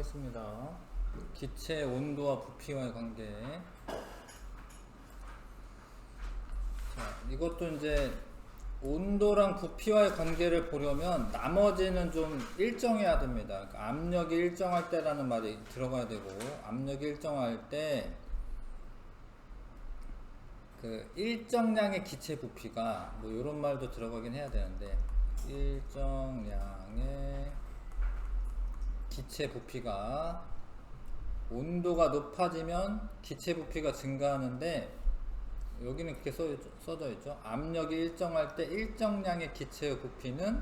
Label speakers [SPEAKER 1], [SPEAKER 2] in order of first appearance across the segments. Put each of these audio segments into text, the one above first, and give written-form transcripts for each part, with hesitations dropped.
[SPEAKER 1] 하겠습니다. 기체 온도와 부피와의 관계. 자, 이것도 이제 온도랑 부피와의 관계를 보려면 나머지는 좀 일정해야 됩니다. 그러니까 압력이 일정할 때라는 말이 들어가야 되고, 압력이 일정할 때 그 일정량의 기체 부피가 뭐 이런 말도 들어가긴 해야 되는데, 일정량의 기체 부피가 온도가 높아지면 기체 부피가 증가하는데, 여기는 그렇게 써져 있죠. 압력이 일정할 때 일정량의 기체의 부피는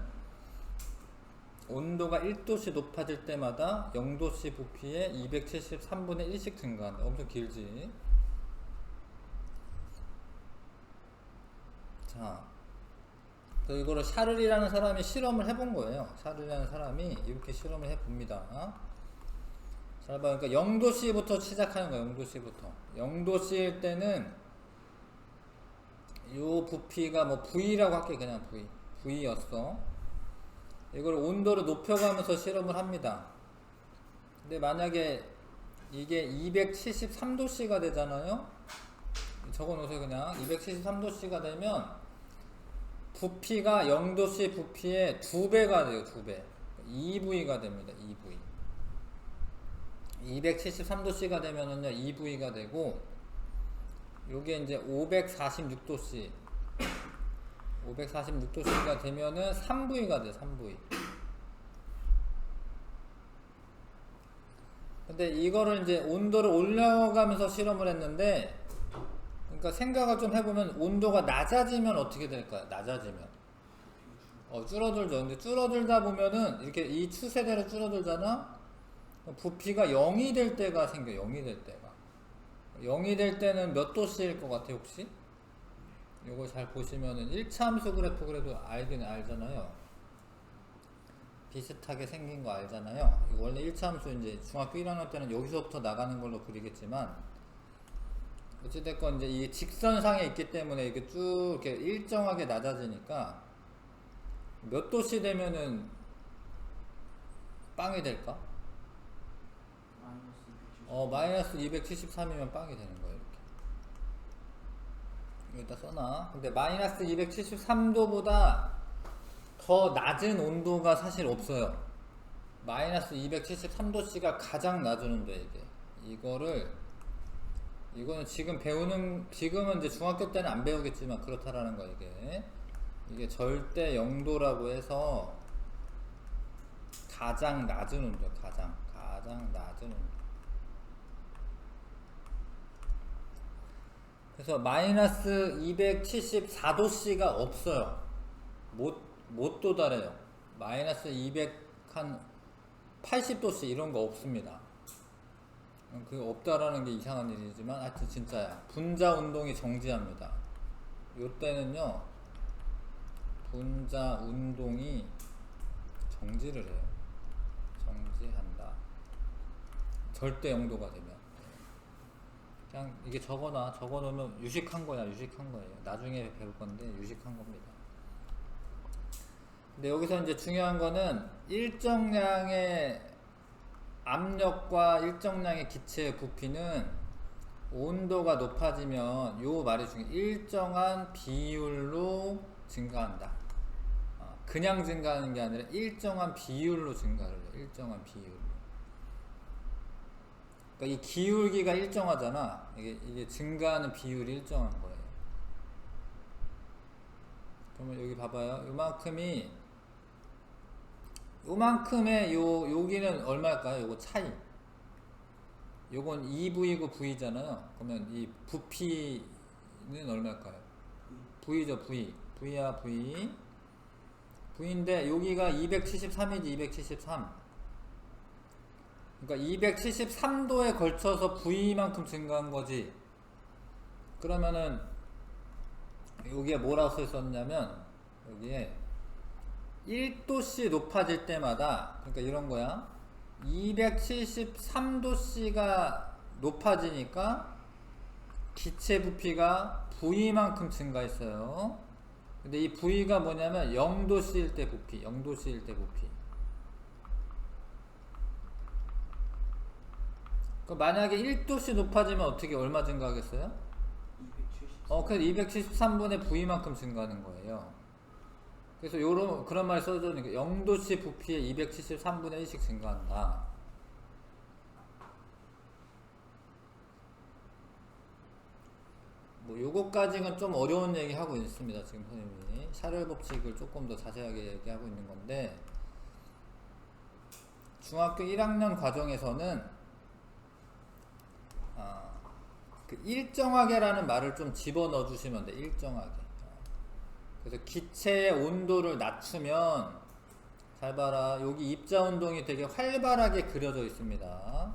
[SPEAKER 1] 온도가 1도씨 높아질 때마다 0도씨 부피에 273분의 1씩 증가한다. 엄청 길지. 자, 이거를 샤를이라는 사람이 실험을 해본 거예요. 샤를이라는 사람이 이렇게 실험을 해봅니다. 잘 봐. 그러니까 0도씨부터 시작하는 거예요. 0도씨부터. 0도씨일 때는 요 부피가 뭐 V라고 할게. 그냥 V였어. 이걸 온도를 높여가면서 실험을 합니다. 근데 만약에 이게 273도씨가 되잖아요. 적어 놓으세요. 그냥 273도씨가 되면 부피가 0도씨 부피의 2배가 돼요. 2배. 2V가 됩니다. 2V. 273도씨가 되면은요 2V가 되고, 요게 이제 546도씨 546도씨가 되면은 3V가 돼요. 3V. 근데 이거를 이제 온도를 올려가면서 실험을 했는데, 그러니까 생각을 좀 해보면 온도가 낮아지면 어떻게 될까요? 낮아지면 줄어들죠. 근데 줄어들다 보면은 이렇게 이 추세대로 줄어들잖아. 부피가 0이 될 때가 생겨요. 0이 될 때가. 0이 될 때는 몇 도씨일 것 같아요, 혹시? 요거 잘 보시면은 1차 함수 그래프 그래도 알긴 알잖아요. 비슷하게 생긴 거 알잖아요. 이거 원래 1차 함수 이제 중학교 1학년 때는 여기서부터 나가는 걸로 그리겠지만, 어찌됐건 이제 이 직선상에 있기 때문에 이렇게 쭉 이렇게 일정하게 낮아지니까 몇 도씨 되면은 빵이 될까? 마이너스 273이면 빵이 되는 거예요. 이렇게. 여기다 써놔. 근데 마이너스 273도보다 더 낮은 온도가 사실 없어요. 마이너스 273도씨가 가장 낮은 온도예요. 이거는 지금은 이제 중학교 때는 안 배우겠지만 그렇다라는 거. 이게 절대 0도라고 해서 가장 낮은 온도, 가장 낮은 온도. 그래서 마이너스 274도씨가 없어요. 못 도달해요. 마이너스 280도씨 이런 거 없습니다. 그게 없다라는 게 이상한 일이지만 하여튼 진짜야. 분자 운동이 정지합니다. 요때는요 분자 운동이 정지를 해요. 정지한다. 절대 0도가 되면. 그냥 이게 적어놓으면 유식한 거예요. 나중에 배울 건데 유식한 겁니다. 근데 여기서 이제 중요한 거는 일정량의 압력과 일정량의 기체의 부피는 온도가 높아지면 요 말이 중요해. 일정한 비율로 증가한다. 그냥 증가하는 게 아니라 일정한 비율로 증가를 해요. 일정한 비율로. 그러니까 이 기울기가 일정하잖아. 이게 증가하는 비율이 일정한 거예요. 그러면 여기 봐봐요. 요만큼의 여기는 얼마일까요? 요거 차이. 요건 2V고 V잖아요. 그러면 이 부피는 얼마일까요? V죠, V. V야, V. V인데 여기가 273이지, 273. 그러니까 273도에 걸쳐서 V만큼 증가한 거지. 그러면은 여기에 뭐라고 써 있었냐면, 여기에 1도씨 높아질 때마다, 그러니까 이런 거야. 273도씨가 높아지니까 기체 부피가 V만큼 증가했어요. 근데 이 V가 뭐냐면 0도씨일 때 부피, 0도씨일 때 부피. 그 만약에 1도씨 높아지면 어떻게 얼마 증가하겠어요?
[SPEAKER 2] 270.
[SPEAKER 1] 그래서 273분의 V만큼 증가하는 거예요. 그래서 그런 말이 써져있으니까 0도씨 부피에 273분의 1씩 증가한다. 뭐 요거까지는 좀 어려운 얘기 하고 있습니다. 지금 선생님이 샤를 법칙을 조금 더 자세하게 얘기하고 있는 건데, 중학교 1학년 과정에서는 그 일정하게라는 말을 좀 집어넣어 주시면 돼. 일정하게. 그래서 기체의 온도를 낮추면, 잘 봐라, 여기 입자 운동이 되게 활발하게 그려져 있습니다.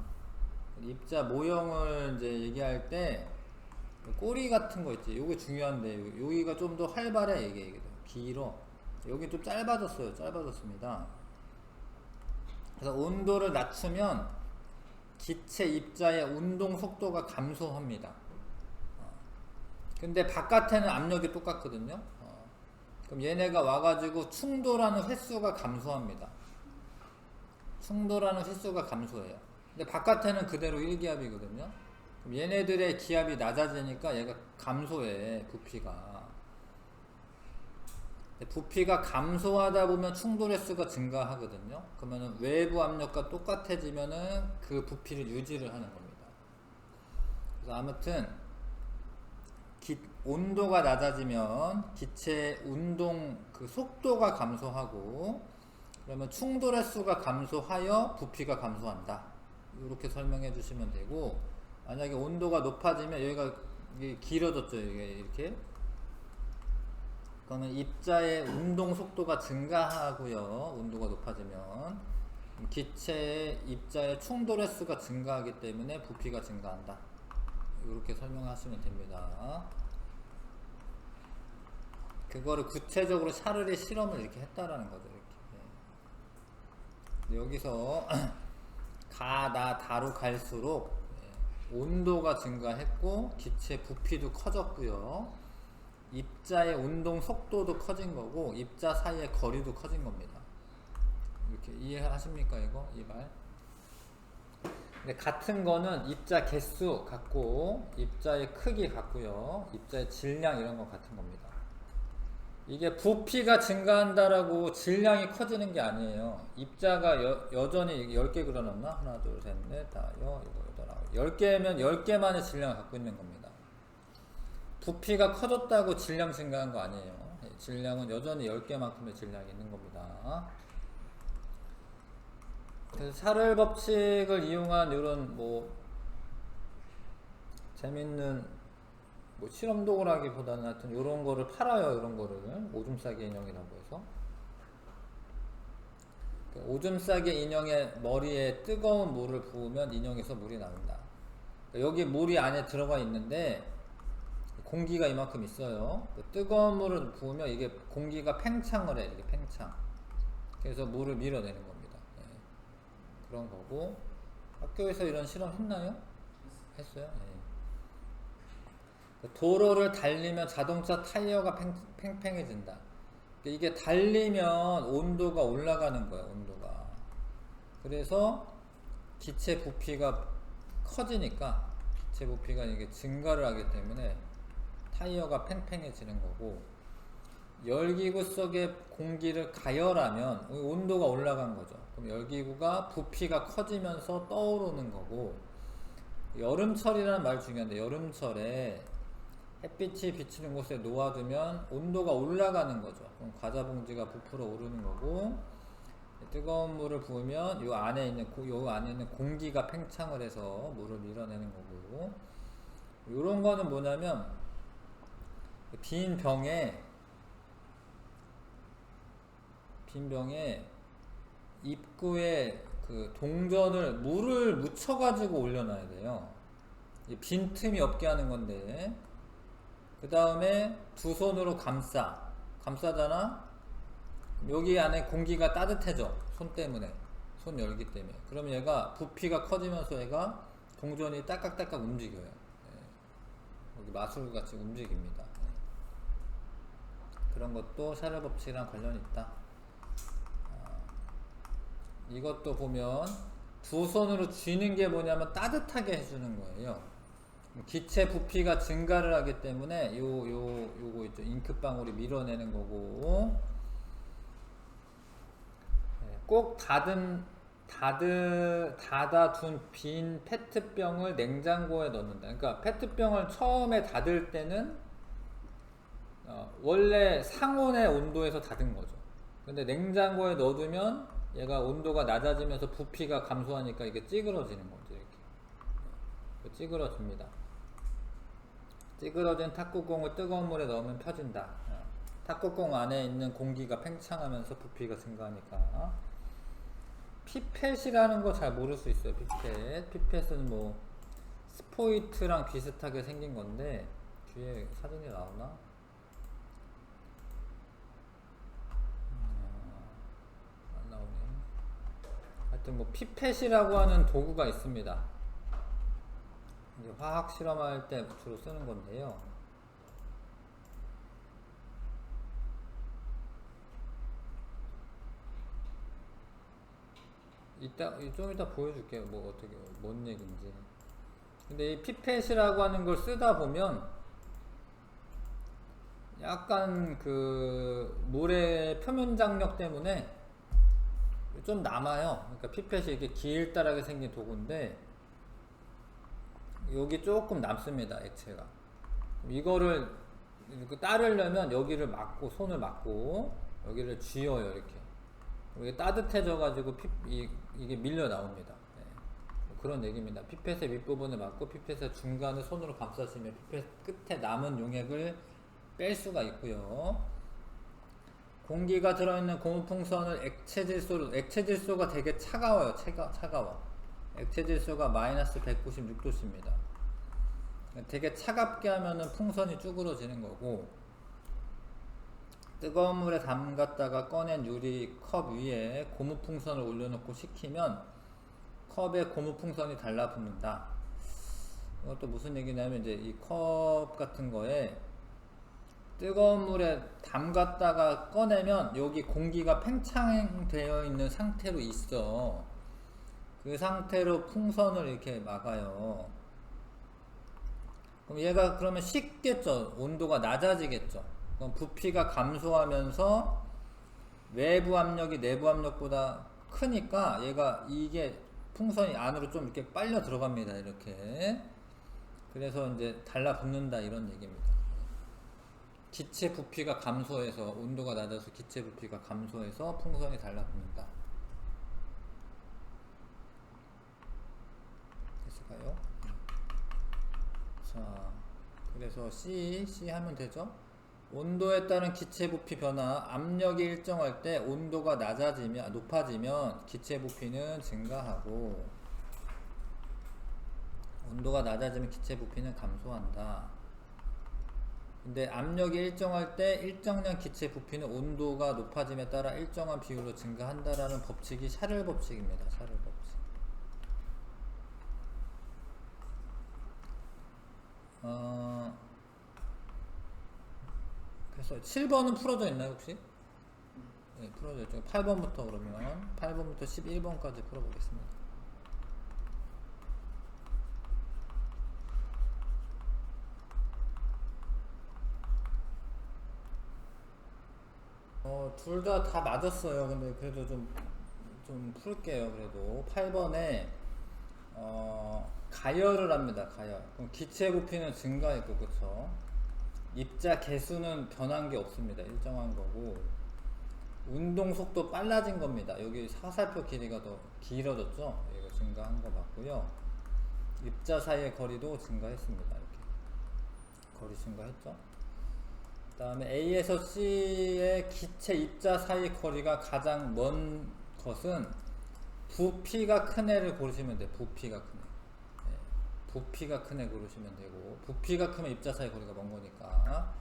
[SPEAKER 1] 입자 모형을 이제 얘기할 때 꼬리 같은 거 있지, 요게 중요한데 여기가 좀 더 활발해. 이게 길어. 여기 좀 짧아졌습니다. 그래서 온도를 낮추면 기체 입자의 운동 속도가 감소합니다. 근데 바깥에는 압력이 똑같거든요. 그럼 얘네가 와가지고 충돌하는 횟수가 감소합니다. 충돌하는 횟수가 감소해요. 근데 바깥에는 그대로 1기압이거든요. 그럼 얘네들의 기압이 낮아지니까 얘가 감소해, 부피가. 부피가 감소하다 보면 충돌 횟수가 증가하거든요. 그러면 외부 압력과 똑같아지면은 그 부피를 유지를 하는 겁니다. 그래서 아무튼 온도가 낮아지면 기체 운동 그 속도가 감소하고, 그러면 충돌 횟수가 감소하여 부피가 감소한다. 이렇게 설명해 주시면 되고, 만약에 온도가 높아지면 여기가 길어졌죠. 이게 이렇게. 그러면 입자의 운동 속도가 증가하고요. 온도가 높아지면 기체의 입자의 충돌 횟수가 증가하기 때문에 부피가 증가한다. 이렇게 설명하시면 됩니다. 그거를 구체적으로 샤를의 실험을 이렇게 했다라는 거죠. 이렇게. 여기서 다로 갈수록 온도가 증가했고 기체 부피도 커졌고요. 입자의 운동 속도도 커진 거고 입자 사이의 거리도 커진 겁니다. 이렇게 이해하십니까? 이 말? 근데 같은 거는 입자 개수 같고 입자의 크기 같고요. 입자의 질량 이런 거 같은 겁니다. 이게 부피가 증가한다라고 질량이 커지는 게 아니에요. 입자가 여전히 10개 그려놨나? 하나, 둘, 셋, 넷, 다, 여덟, 10개면 10개만의 질량을 갖고 있는 겁니다. 부피가 커졌다고 질량 증가한 거 아니에요. 질량은 여전히 10개만큼의 질량이 있는 겁니다. 그래서 샤를 법칙을 이용한 이런 재밌는 실험 도구라기보다는 하여튼 이런 거를 팔아요. 이런 거를 오줌 싸개 인형이라고 해서. 오줌 싸개 인형의 머리에 뜨거운 물을 부으면 인형에서 물이 나온다. 여기 물이 안에 들어가 있는데 공기가 이만큼 있어요. 뜨거운 물을 부으면 이게 공기가 팽창을 해. 이게 팽창. 그래서 물을 밀어내는 겁니다. 그런 거고. 학교에서 이런 실험 했나요? 했어요? 도로를 달리면 자동차 타이어가 팽팽해진다. 이게 달리면 온도가 올라가는 거예요. 온도가. 그래서 기체 부피가 커지니까 기체 부피가 이게 증가를 하기 때문에 타이어가 팽팽해지는 거고, 열기구 속에 공기를 가열하면 온도가 올라간 거죠. 그럼 열기구가 부피가 커지면서 떠오르는 거고, 여름철이라는 말 중요한데 여름철에 햇빛이 비치는 곳에 놓아두면 온도가 올라가는 거죠. 그럼 과자 봉지가 부풀어 오르는 거고, 뜨거운 물을 부으면 요 안에 있는 공기가 팽창을 해서 물을 밀어내는 거고, 요런 거는 뭐냐면 빈 병에 입구에 그 동전을 물을 묻혀가지고 올려놔야 돼요. 빈 틈이 없게 하는 건데, 그 다음에 두 손으로 감싸잖아? 여기 안에 공기가 따뜻해져. 손 때문에. 손 열기 때문에. 그러면 얘가 부피가 커지면서 얘가 동전이 딸깍딸깍 움직여요. 여기 마술같이 움직입니다. 그런 것도 샤를 법칙이랑 관련이 있다. 이것도 보면 두 손으로 쥐는 게 뭐냐면 따뜻하게 해주는 거예요. 기체 부피가 증가를 하기 때문에 요거 있죠. 잉크방울이 밀어내는 거고, 꼭 닫아둔 빈 페트병을 냉장고에 넣는다. 그러니까 페트병을 처음에 닫을 때는 원래 상온의 온도에서 닫은 거죠. 근데 냉장고에 넣어두면 얘가 온도가 낮아지면서 부피가 감소하니까 이게 찌그러지는 거죠. 이렇게 찌그러집니다. 찌그러진 탁구공을 뜨거운 물에 넣으면 펴진다. 탁구공 안에 있는 공기가 팽창하면서 부피가 증가하니까. 피펫이라는 거 잘 모를 수 있어요. 피펫은 뭐 스포이트랑 비슷하게 생긴 건데, 뒤에 사진이 나오나? 안 나오네. 하여튼 뭐 피펫이라고 하는 도구가 있습니다. 이제 화학 실험할 때 주로 쓰는 건데요. 좀 이따 보여줄게요. 뭐 어떻게, 뭔 얘기인지. 근데 이 피펫이라고 하는 걸 쓰다 보면 약간 그 물의 표면 장력 때문에 좀 남아요. 그러니까 피펫이 이렇게 길다랗게 생긴 도구인데 여기 조금 남습니다. 액체가. 이거를 따르려면 여기를 막고, 손을 막고 여기를 쥐어요. 이렇게. 이게 따뜻해져 가지고 이게 밀려 나옵니다. 네. 그런 얘기입니다. 피펫의 윗부분을 막고 피펫의 중간을 손으로 감싸시면 피펫 끝에 남은 용액을 뺄 수가 있고요. 공기가 들어있는 고무풍선을 액체질소가 되게 차가워요. 차가워. 액체질소가 마이너스 196도씨입니다. 되게 차갑게 하면은 풍선이 쭈그러지는 거고, 뜨거운 물에 담갔다가 꺼낸 유리 컵 위에 고무풍선을 올려놓고 식히면 컵에 고무풍선이 달라붙는다. 이것도 무슨 얘기냐면, 이제 이 컵 같은 거에 뜨거운 물에 담갔다가 꺼내면 여기 공기가 팽창되어 있는 상태로 있어. 그 상태로 풍선을 이렇게 막아요. 그럼 얘가 그러면 식겠죠. 온도가 낮아지겠죠. 그럼 부피가 감소하면서 외부 압력이 내부 압력보다 크니까 이게 풍선이 안으로 좀 이렇게 빨려 들어갑니다. 이렇게. 그래서 이제 달라붙는다 이런 얘기입니다. 기체 부피가 감소해서, 온도가 낮아서 기체 부피가 감소해서 풍선이 달라붙는다. 됐을까요? 자, 그래서 C 하면 되죠? 온도에 따른 기체 부피 변화, 압력이 일정할 때 온도가 높아지면 기체 부피는 증가하고, 온도가 낮아지면 기체 부피는 감소한다. 근데 압력이 일정할 때 일정량 기체 부피는 온도가 높아짐에 따라 일정한 비율로 증가한다라는 법칙이 샤를 법칙입니다. 샤를 법칙. 그래서 7번은 풀어져 있나요 혹시? 네, 풀어져 있죠. 8번부터 그러면 8번부터 11번까지 풀어보겠습니다. 둘 다 맞았어요. 근데 그래도 좀 풀게요. 그래도 8번에 가열을 합니다. 가열. 그럼 기체 부피는 증가했고, 그쵸? 입자 개수는 변한 게 없습니다. 일정한 거고, 운동 속도 빨라진 겁니다. 여기 화살표 길이가 더 길어졌죠? 이거 증가한 거 맞고요. 입자 사이의 거리도 증가했습니다. 이렇게 거리 증가했죠? 그 다음에 A에서 C의 기체 입자 사이 거리가 가장 먼 것은 부피가 큰 애를 고르시면 돼요. 부피가 큰 애. 네. 부피가 큰 애 고르시면 되고, 부피가 크면 입자 사이 거리가 먼 거니까.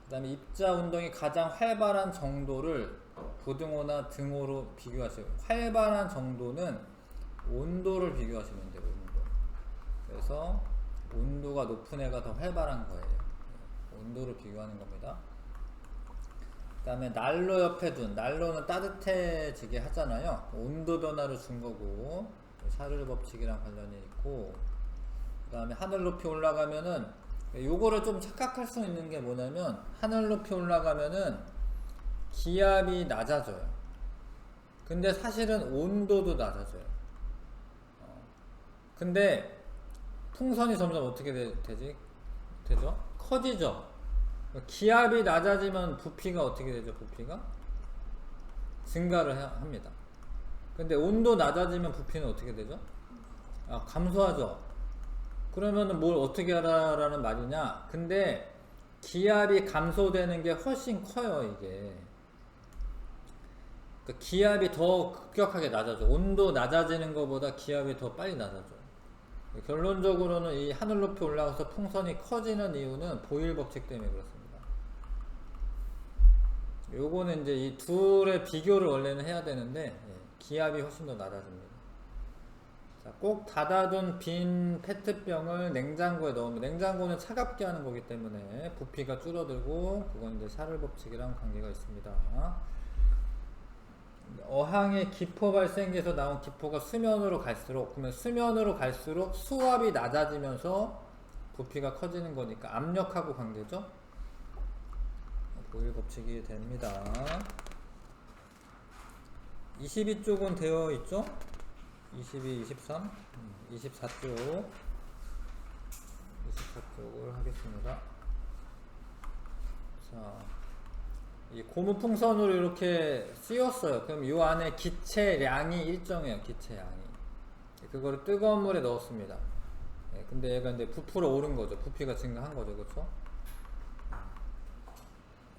[SPEAKER 1] 그 다음에 입자 운동이 가장 활발한 정도를 부등호나 등호로 비교하세요. 활발한 정도는 온도를 비교하시면 돼요. 온도. 그래서 온도가 높은 애가 더 활발한 거예요. 온도를 비교하는 겁니다. 그 다음에 난로 옆에 난로는 따뜻해지게 하잖아요. 온도 변화를 준 거고, 샤를 법칙이랑 관련이 있고, 그 다음에 하늘 높이 올라가면은 요거를 좀 착각할 수 있는 게 뭐냐면, 하늘 높이 올라가면은 기압이 낮아져요. 근데 사실은 온도도 낮아져요. 근데 풍선이 점점 어떻게 되죠? 커지죠. 기압이 낮아지면 부피가 어떻게 되죠? 부피가 증가를 합니다. 근데 온도 낮아지면 부피는 어떻게 되죠? 감소하죠. 그러면은 뭘 어떻게 하라라는 말이냐? 근데 기압이 감소되는 게 훨씬 커요, 이게. 그러니까 기압이 더 급격하게 낮아져. 온도 낮아지는 것보다 기압이 더 빨리 낮아져. 결론적으로는 이 하늘 높이 올라가서 풍선이 커지는 이유는 보일 법칙 때문에 그렇습니다. 요거는 이제 이 둘의 비교를 원래는 해야 되는데, 기압이 훨씬 더 낮아집니다. 자, 꼭 닫아둔 빈 페트병을 냉장고에 넣으면, 냉장고는 차갑게 하는 거기 때문에 부피가 줄어들고, 그건 이제 샤를 법칙이랑 관계가 있습니다. 어항의 기포 발생기에서 나온 기포가 수면으로 갈수록, 그러면 수면으로 갈수록 수압이 낮아지면서 부피가 커지는 거니까 압력하고 관계죠. 보일 법칙이 됩니다. 22쪽은 되어 있죠? 22, 23, 24쪽 24쪽을 하겠습니다. 자, 이 고무풍선으로 이렇게 씌웠어요. 그럼 이 안에 기체량이 일정해요. 기체량이. 그거를 뜨거운 물에 넣었습니다. 근데 얘가 이제 부풀어 오른 거죠. 부피가 증가한 거죠. 그렇죠?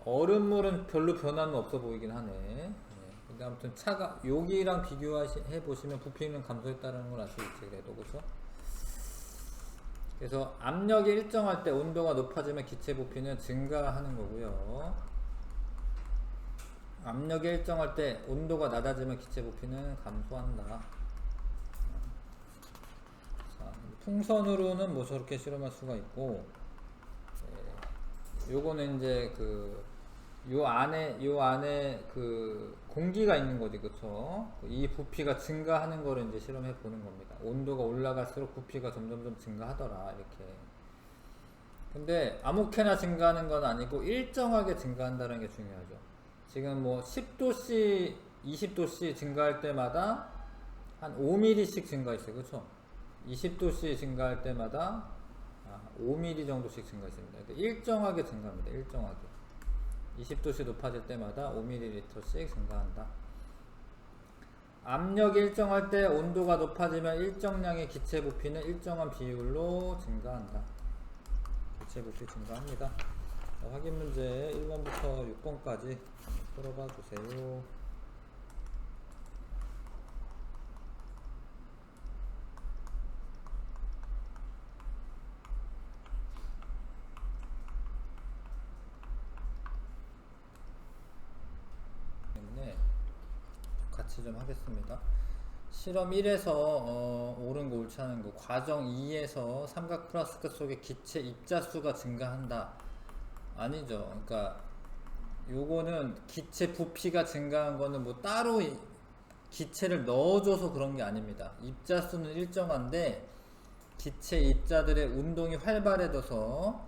[SPEAKER 1] 얼음물은 별로 변화는 없어 보이긴 하네. 근데 아무튼 여기랑 비교해 보시면 부피는 감소했다는 걸 알 수 있지. 그래도 그렇죠? 그래서 압력이 일정할 때 온도가 높아지면 기체 부피는 증가하는 거고요. 압력이 일정할 때 온도가 낮아지면 기체 부피는 감소한다. 자, 풍선으로는 뭐 저렇게 실험할 수가 있고, 요거는 이제 요 안에 그 공기가 있는 거지, 그쵸? 이 부피가 증가하는 거를 이제 실험해 보는 겁니다. 온도가 올라갈수록 부피가 점점점 증가하더라, 이렇게. 근데 아무렇게나 증가하는 건 아니고 일정하게 증가한다는 게 중요하죠. 지금 뭐 10도씨, 20도씨 증가할 때마다 한 5mm씩 증가했어요, 그쵸? 20도씨 증가할 때마다 5mm 정도씩 증가했습니다. 일정하게 증가합니다. 일정하게. 20도씨 높아질 때마다 5ml씩 증가한다. 압력이 일정할 때 온도가 높아지면 일정량의 기체 부피는 일정한 비율로 증가한다. 기체 부피 증가합니다. 자, 확인 문제 1번부터 6번까지 풀어봐 주세요. 같이 좀 하겠습니다. 실험 1에서 옳은 거 옳지 않은 거, 과정 2에서 삼각 플라스크 속의 기체 입자수가 증가한다. 아니죠. 그러니까 요거는 기체 부피가 증가한 거는 뭐 따로 기체를 넣어줘서 그런 게 아닙니다. 입자수는 일정한데 기체 입자들의 운동이 활발해져서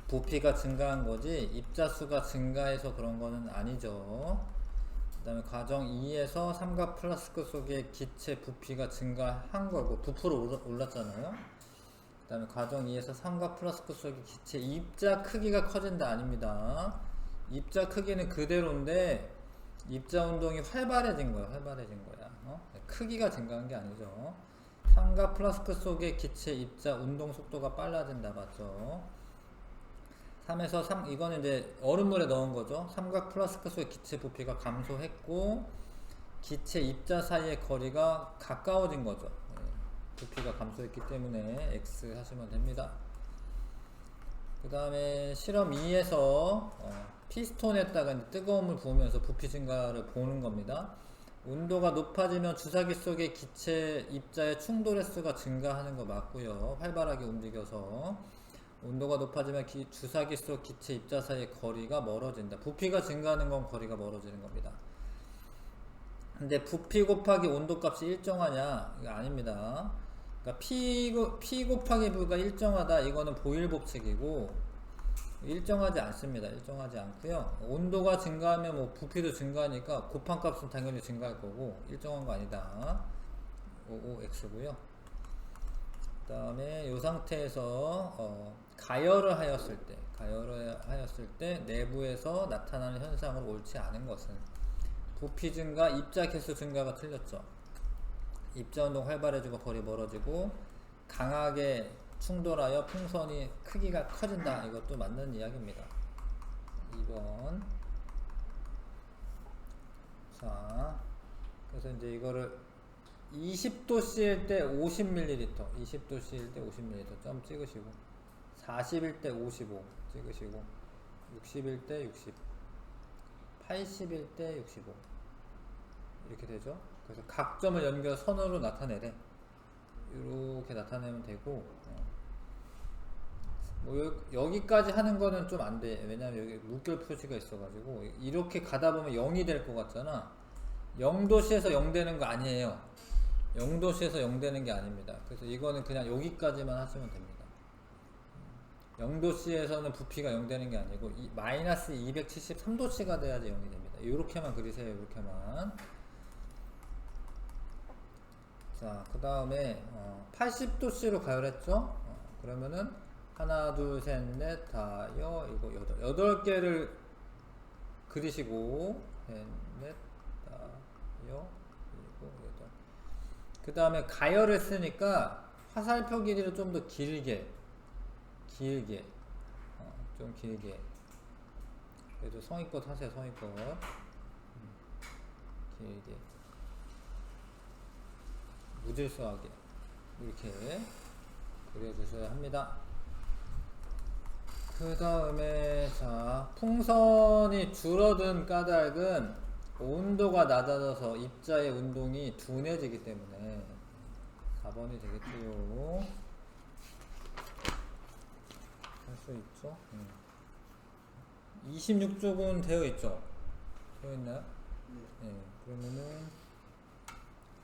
[SPEAKER 1] 부피가 증가한 거지 입자수가 증가해서 그런 거는 아니죠. 그 다음에 과정 2에서 삼각 플라스크 속의 기체 부피가 증가한 거고 부풀어 올랐잖아요. 그 다음에 과정 2에서 삼각 플라스크 속의 기체 입자 크기가 커진다. 아닙니다. 입자 크기는 그대로인데 입자 운동이 활발해진 거야. 크기가 증가한 게 아니죠. 삼각 플라스크 속의 기체 입자 운동 속도가 빨라진다. 맞죠? 3에서 3, 이거는 이제 얼음물에 넣은 거죠. 삼각 플라스크 속의 기체 부피가 감소했고 기체 입자 사이의 거리가 가까워진 거죠. 부피가 감소했기 때문에 X 하시면 됩니다. 그 다음에 실험 2에서 피스톤에다가 뜨거운 물 부으면서 부피 증가를 보는 겁니다. 온도가 높아지면 주사기 속의 기체 입자의 충돌 횟수가 증가하는 거 맞고요. 활발하게 움직여서 온도가 높아지면 주사기 속 기체 입자 사이의 거리가 멀어진다. 부피가 증가하는 건 거리가 멀어지는 겁니다. 근데 부피 곱하기 온도 값이 일정하냐? 이거 아닙니다. 그러니까 P 곱하기 V가 일정하다. 이거는 보일 법칙이고 일정하지 않습니다. 일정하지 않고요. 온도가 증가하면 뭐 부피도 증가하니까 곱한 값은 당연히 증가할 거고 일정한 거 아니다. OX고요. 그 다음에 이 상태에서 가열을 하였을 때 내부에서 나타나는 현상으로 옳지 않은 것은 부피 증가, 입자 개수 증가가 틀렸죠. 입자 운동 활발해지고 거리 멀어지고 강하게 충돌하여 풍선이 크기가 커진다. 이것도 맞는 이야기입니다. 2번. 자, 그래서 이제 이거를 20도씨일 때 50ml, 20도씨일 때 50ml 점 찍으시고 40일 때 55 찍으시고 60일 때 60, 80일 때 65 이렇게 되죠. 그래서 각 점을 연결 선으로 나타내래. 이렇게 나타내면 되고 뭐 여기까지 하는 거는 좀 안 돼. 왜냐면 여기 물결 표시가 있어가지고 이렇게 가다 보면 0이 될 것 같잖아. 0도씨에서 0 되는 거 아니에요. 0도씨에서 0 되는 게 아닙니다. 그래서 이거는 그냥 여기까지만 하시면 됩니다. 0도씨에서는 부피가 0 되는 게 아니고 마이너스 273도씨가 돼야지 0이 됩니다. 이렇게만 그리세요. 이렇게만. 자, 그 다음에 80도씨로 가열했죠. 그러면은 하나, 둘, 셋, 넷, 다, 이거 8개를 그리시고 셋, 넷, 다, 7, 8. 그 다음에 가열을 쓰니까 화살표 길이를 좀 더 길게 좀 길게. 그래도 성의껏 하세요. 성의껏 길게 무질서하게 이렇게 그려주셔야 합니다. 그 다음에 자, 풍선이 줄어든 까닭은 온도가 낮아져서 입자의 운동이 둔해지기 때문에 4번이 되겠지요. 할 수 있죠. 26쪽은 되어 있죠. 되어 있나요?
[SPEAKER 2] 네.
[SPEAKER 1] 네. 그러면은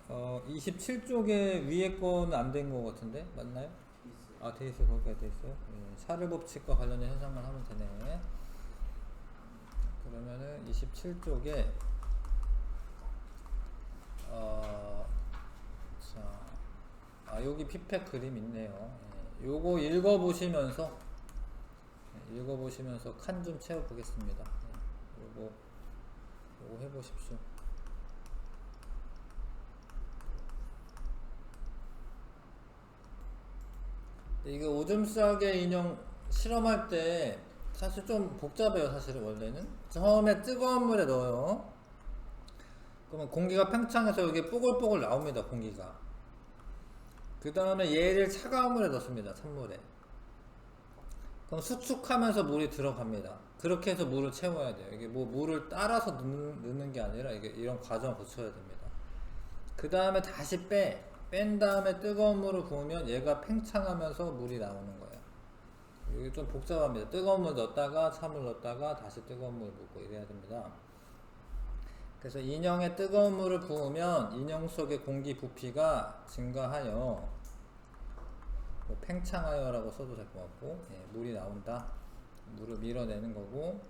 [SPEAKER 1] 27쪽에 위에 거는 안 된 거 같은데 맞나요?
[SPEAKER 2] 있어요.
[SPEAKER 1] 아, 돼 있어요. 거기까지 돼 있어요. 네. 샤를 법칙과 관련된 현상만 하면 되네. 그러면은 27쪽에 자, 여기 피펫 그림 있네요. 예, 요거 읽어보시면서 칸 좀 채워보겠습니다. 예, 요거 해보십시오. 이게 오줌 싸개 인형 실험할 때 사실 좀 복잡해요. 사실은 원래는 처음에 뜨거운 물에 넣어요. 그러면 공기가 팽창해서 이게 뽀글뽀글 나옵니다. 공기가. 그 다음에 얘를 차가운 물에 넣습니다. 찬물에. 그럼 수축하면서 물이 들어갑니다. 그렇게 해서 물을 채워야 돼요. 이게 뭐 물을 따라서 넣는 게 아니라 이게 이런 과정을 거쳐야 됩니다. 그 다음에 다시 뺀 다음에 뜨거운 물을 부으면 얘가 팽창하면서 물이 나오는 거예요. 이게 좀 복잡합니다. 뜨거운 물 넣었다가 찬물 넣었다가 다시 뜨거운 물 붓고 이래야 됩니다. 그래서 인형에 뜨거운 물을 부으면 인형 속의 공기 부피가 증가하여 뭐 팽창하여 라고 써도 될 것 같고, 예, 물이 나온다. 물을 밀어내는 거고.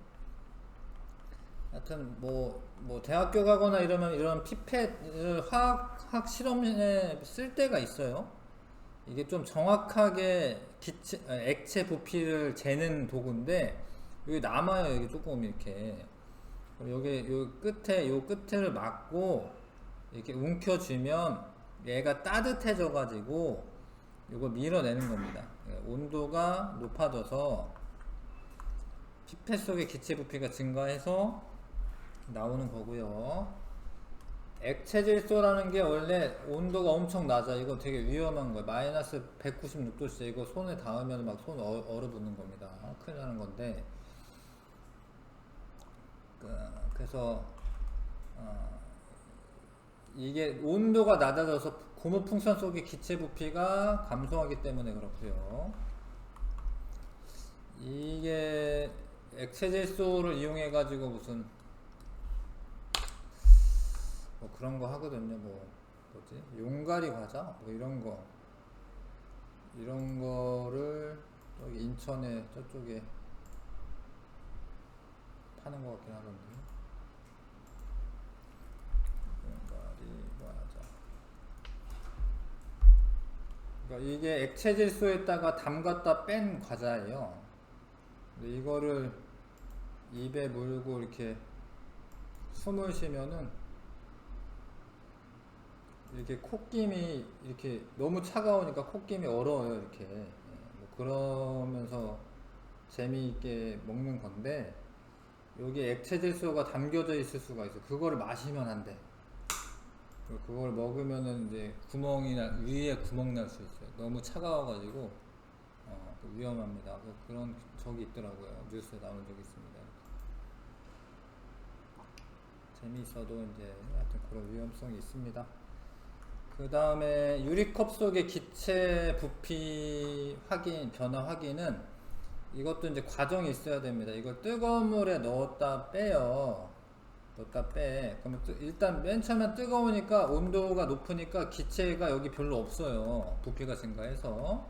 [SPEAKER 1] 하여튼 뭐 대학교 가거나 이러면 이런 피펫을 화학 실험에 쓸 때가 있어요. 이게 좀 정확하게 액체 부피를 재는 도구인데 여기 남아요. 여기 조금 이렇게. 여기 요 끝에를 막고 이렇게 움켜쥐면 얘가 따뜻해져 가지고 이거 밀어내는 겁니다. 온도가 높아져서 피펫 속의 기체 부피가 증가해서 나오는 거고요. 액체 질소라는 게 원래 온도가 엄청 낮아. 이거 되게 위험한 거예요. 마이너스 196도씨. 이거 손에 닿으면 막 손 얼어붙는 겁니다. 큰일 나는 건데. 그래서 이게 온도가 낮아져서 고무풍선 속의 기체 부피가 감소하기 때문에 그렇고요. 이게 액체 질소를 이용해 가지고 무슨 뭐 그런 거 하거든요. 뭐 뭐지? 용가리 과자 뭐 이런 거를 여기 인천에 저쪽에 파는 것 같긴 하던데. 용가리 과자. 그러니까 이게 액체 질소에다가 담갔다 뺀 과자예요. 근데 이거를 입에 물고 이렇게 숨을 쉬면은 이렇게 콧김이 이렇게 너무 차가우니까 콧김이 얼어요. 이렇게. 뭐 그러면서 재미있게 먹는 건데 여기 액체 질소가 담겨져 있을 수가 있어. 그거를 마시면 안 돼. 그걸 먹으면은 이제 위에 구멍 날 수 있어요. 너무 차가워가지고 위험합니다. 그런 적이 있더라고요. 뉴스에 나온 적이 있습니다. 재미있어도 이제 하여튼 그런 위험성이 있습니다. 그 다음에 유리컵 속의 기체 부피 확인, 변화 확인은 이것도 이제 과정이 있어야 됩니다. 이걸 뜨거운 물에 넣었다 빼요. 넣었다 빼. 그러면 일단 맨 처음에 뜨거우니까 온도가 높으니까 기체가 여기 별로 없어요. 부피가 증가해서.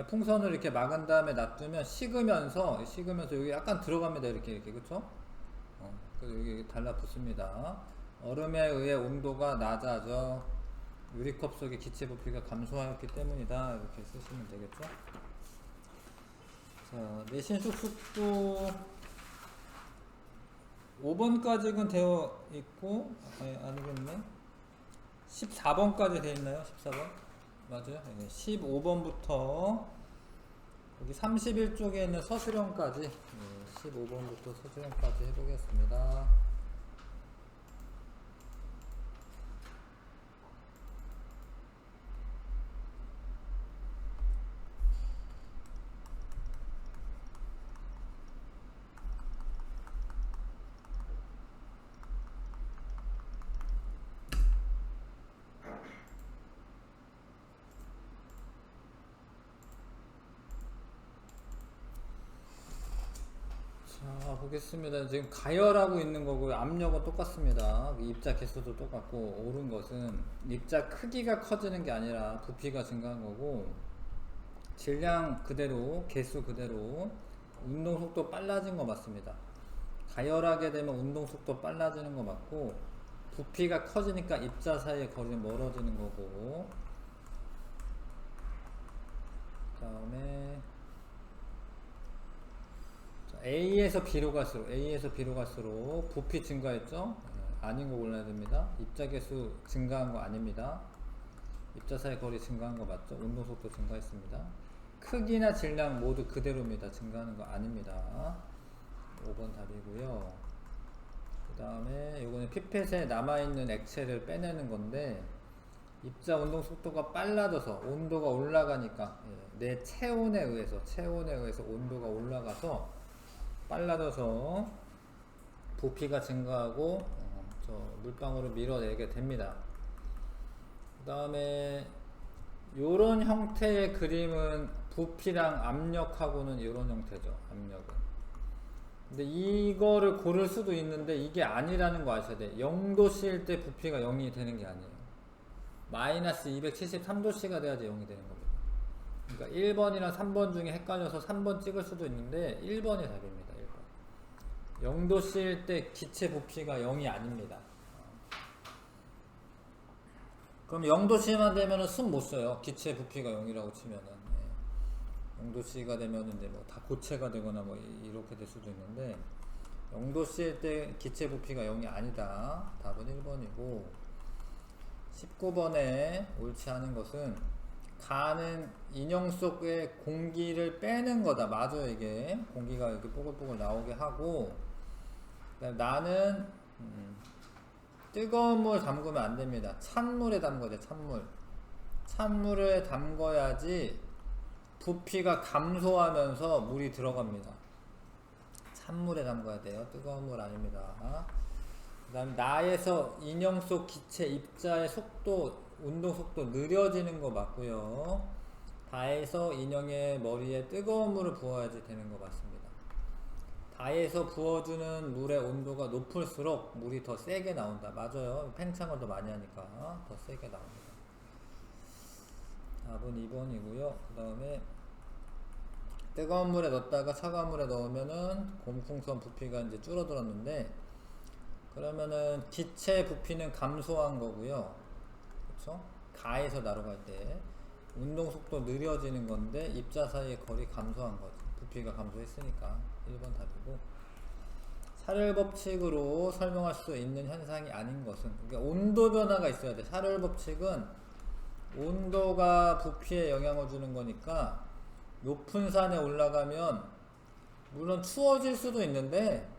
[SPEAKER 1] 풍선을 이렇게 막은 다음에 놔두면 식으면서 여기 약간 들어갑니다. 이렇게 그쵸? 그래서 여기 달라붙습니다. 얼음에 의해 온도가 낮아져 유리컵 속의 기체 부피가 감소하였기 때문이다. 이렇게 쓰시면 되겠죠? 자, 내신 쑥쑥도 5번까지는 되어 있고, 아니겠네. 14번까지 되어 있나요? 14번? 맞아요? 15번부터 여기 31쪽에 있는 서술형까지 15번부터 서술형까지 해보겠습니다. 자, 보겠습니다. 지금 가열하고 있는 거고 압력은 똑같습니다. 입자 개수도 똑같고 오른 것은 입자 크기가 커지는 게 아니라 부피가 증가한 거고 질량 그대로 개수 그대로 운동 속도 빨라진 거 맞습니다. 가열하게 되면 운동 속도 빨라지는 거 맞고 부피가 커지니까 입자 사이의 거리는 멀어지는 거고 그 다음에 A에서 B로 갈수록 부피 증가했죠? 아닌 거 골라야 됩니다. 입자 개수 증가한 거 아닙니다. 입자 사이 거리 증가한 거 맞죠? 운동 속도 증가했습니다. 크기나 질량 모두 그대로입니다. 증가하는 거 아닙니다. 5번 답이고요. 그 다음에 이거는 피펫에 남아있는 액체를 빼내는 건데 입자 운동 속도가 빨라져서 온도가 올라가니까 내 체온에 의해서 온도가 올라가서 빨라져서 부피가 증가하고 저 물방울을 밀어내게 됩니다. 그 다음에 요런 형태의 그림은 부피랑 압력하고는 이런 형태죠. 압력은. 근데 이거를 고를 수도 있는데 이게 아니라는 거 아셔야 돼. 0도씨일 때 부피가 0이 되는 게 아니에요. 마이너스 273도씨가 돼야지 0이 되는 겁니다. 그러니까 1번이랑 3번 중에 헷갈려서 3번 찍을 수도 있는데 1번이 답입니다. 1번. 0도씨일 때 기체 부피가 0이 아닙니다. 그럼 0도씨만 되면은 숨 못 쉬어요. 기체 부피가 0이라고 치면은. 0도씨가 되면 이제 뭐 다 고체가 되거나 뭐 이렇게 될 수도 있는데 0도씨일 때 기체 부피가 0이 아니다. 답은 1번이고 19번에 옳지 않은 것은 가는 인형 속에 공기를 빼는 거다. 맞아요. 이게 공기가 이렇게 뽀글뽀글 나오게 하고 나는 뜨거운 물 담그면 안 됩니다. 찬물에 담궈야 돼. 찬물에 담궈야지 부피가 감소하면서 물이 들어갑니다. 찬물에 담궈야 돼요. 뜨거운 물 아닙니다. 그 다음 나에서 인형 속 기체 입자의 속도 운동 속도 느려지는 거 맞고요. 다에서 인형의 머리에 뜨거운 물을 부어야지 되는 거 맞습니다. 다에서 부어주는 물의 온도가 높을수록 물이 더 세게 나온다. 맞아요. 팽창을 더 많이 하니까 더 세게 나옵니다. 4번 2번이고요. 그 다음에 뜨거운 물에 넣었다가 차가운 물에 넣으면은 고무풍선 부피가 이제 줄어들었는데, 그러면은 기체 부피는 감소한 거고요. 그쵸? 가에서 나로 갈 때 운동 속도 느려지는 건데 입자 사이의 거리 감소한 거지. 부피가 감소했으니까 1번 답이고, 샤를 법칙으로 설명할 수 있는 현상이 아닌 것은, 그러니까 온도 변화가 있어야 돼. 샤를 법칙은 온도가 부피에 영향을 주는 거니까 높은 산에 올라가면 물론 추워질 수도 있는데,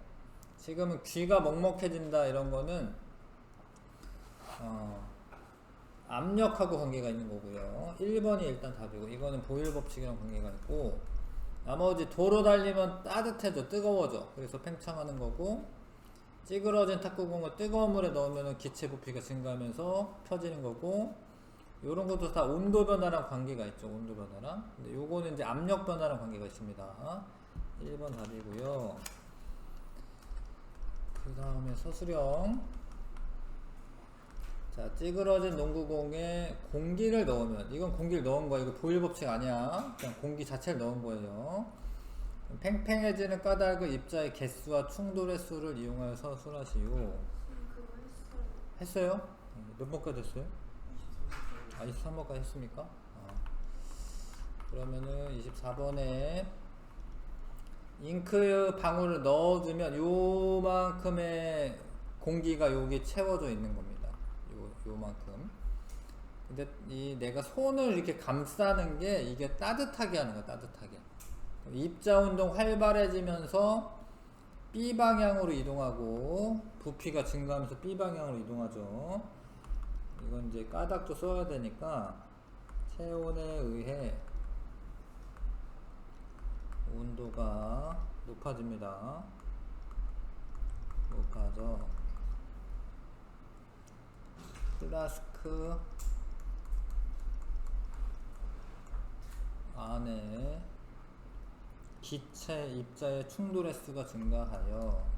[SPEAKER 1] 지금은 귀가 먹먹해진다 이런 거는 압력하고 관계가 있는 거고요. 1번이 일단 답이고, 이거는 보일 법칙이랑 관계가 있고, 나머지 도로 달리면 따뜻해져, 뜨거워져. 그래서 팽창하는 거고, 찌그러진 탁구공을 뜨거운 물에 넣으면 기체 부피가 증가하면서 펴지는 거고, 요런 것도 다 온도 변화랑 관계가 있죠. 온도 변화랑. 근데 요거는 이제 압력 변화랑 관계가 있습니다. 1번 답이고요. 그 다음에 서술형. 자, 찌그러진 농구공에 공기를 넣으면, 이건 공기를 넣은 거야. 이거 보일 법칙 아니야. 그냥 공기 자체를 넣은 거예요. 팽팽해지는 까닭을 입자의 개수와 충돌의 수를 이용하여 서술하시오.
[SPEAKER 2] 그거 했어요.
[SPEAKER 1] 했어요? 몇 번까지 했어요? 23번까지 했습니까? 그러면은 24번에 잉크 방울을 넣어주면 요만큼의 공기가 여기 채워져 있는 겁니다. 요만큼. 근데 이 내가 손을 이렇게 감싸는 게 이게 따뜻하게 하는 거야. 따뜻하게. 입자 운동 활발해지면서 B 방향으로 이동하고 부피가 증가하면서 B 방향으로 이동하죠. 이건 이제 까닭도 써야 되니까 체온에 의해 온도가 높아집니다. 높아져. 플라스크 안에 기체 입자의 충돌 횟수가 증가하여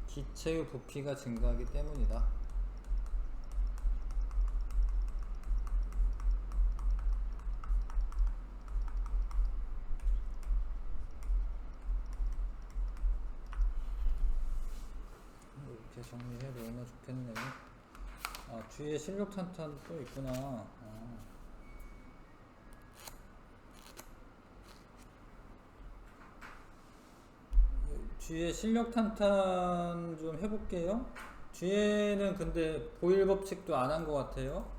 [SPEAKER 1] 기체의 부피가 증가하기 때문이다. 이렇게 정리해 놓으면 좋겠네. 뒤에 실력탄탄 또 있구나. 뒤에 실력탄탄 좀 해볼게요. 뒤에는 근데 보일 법칙도 안 한 것 같아요.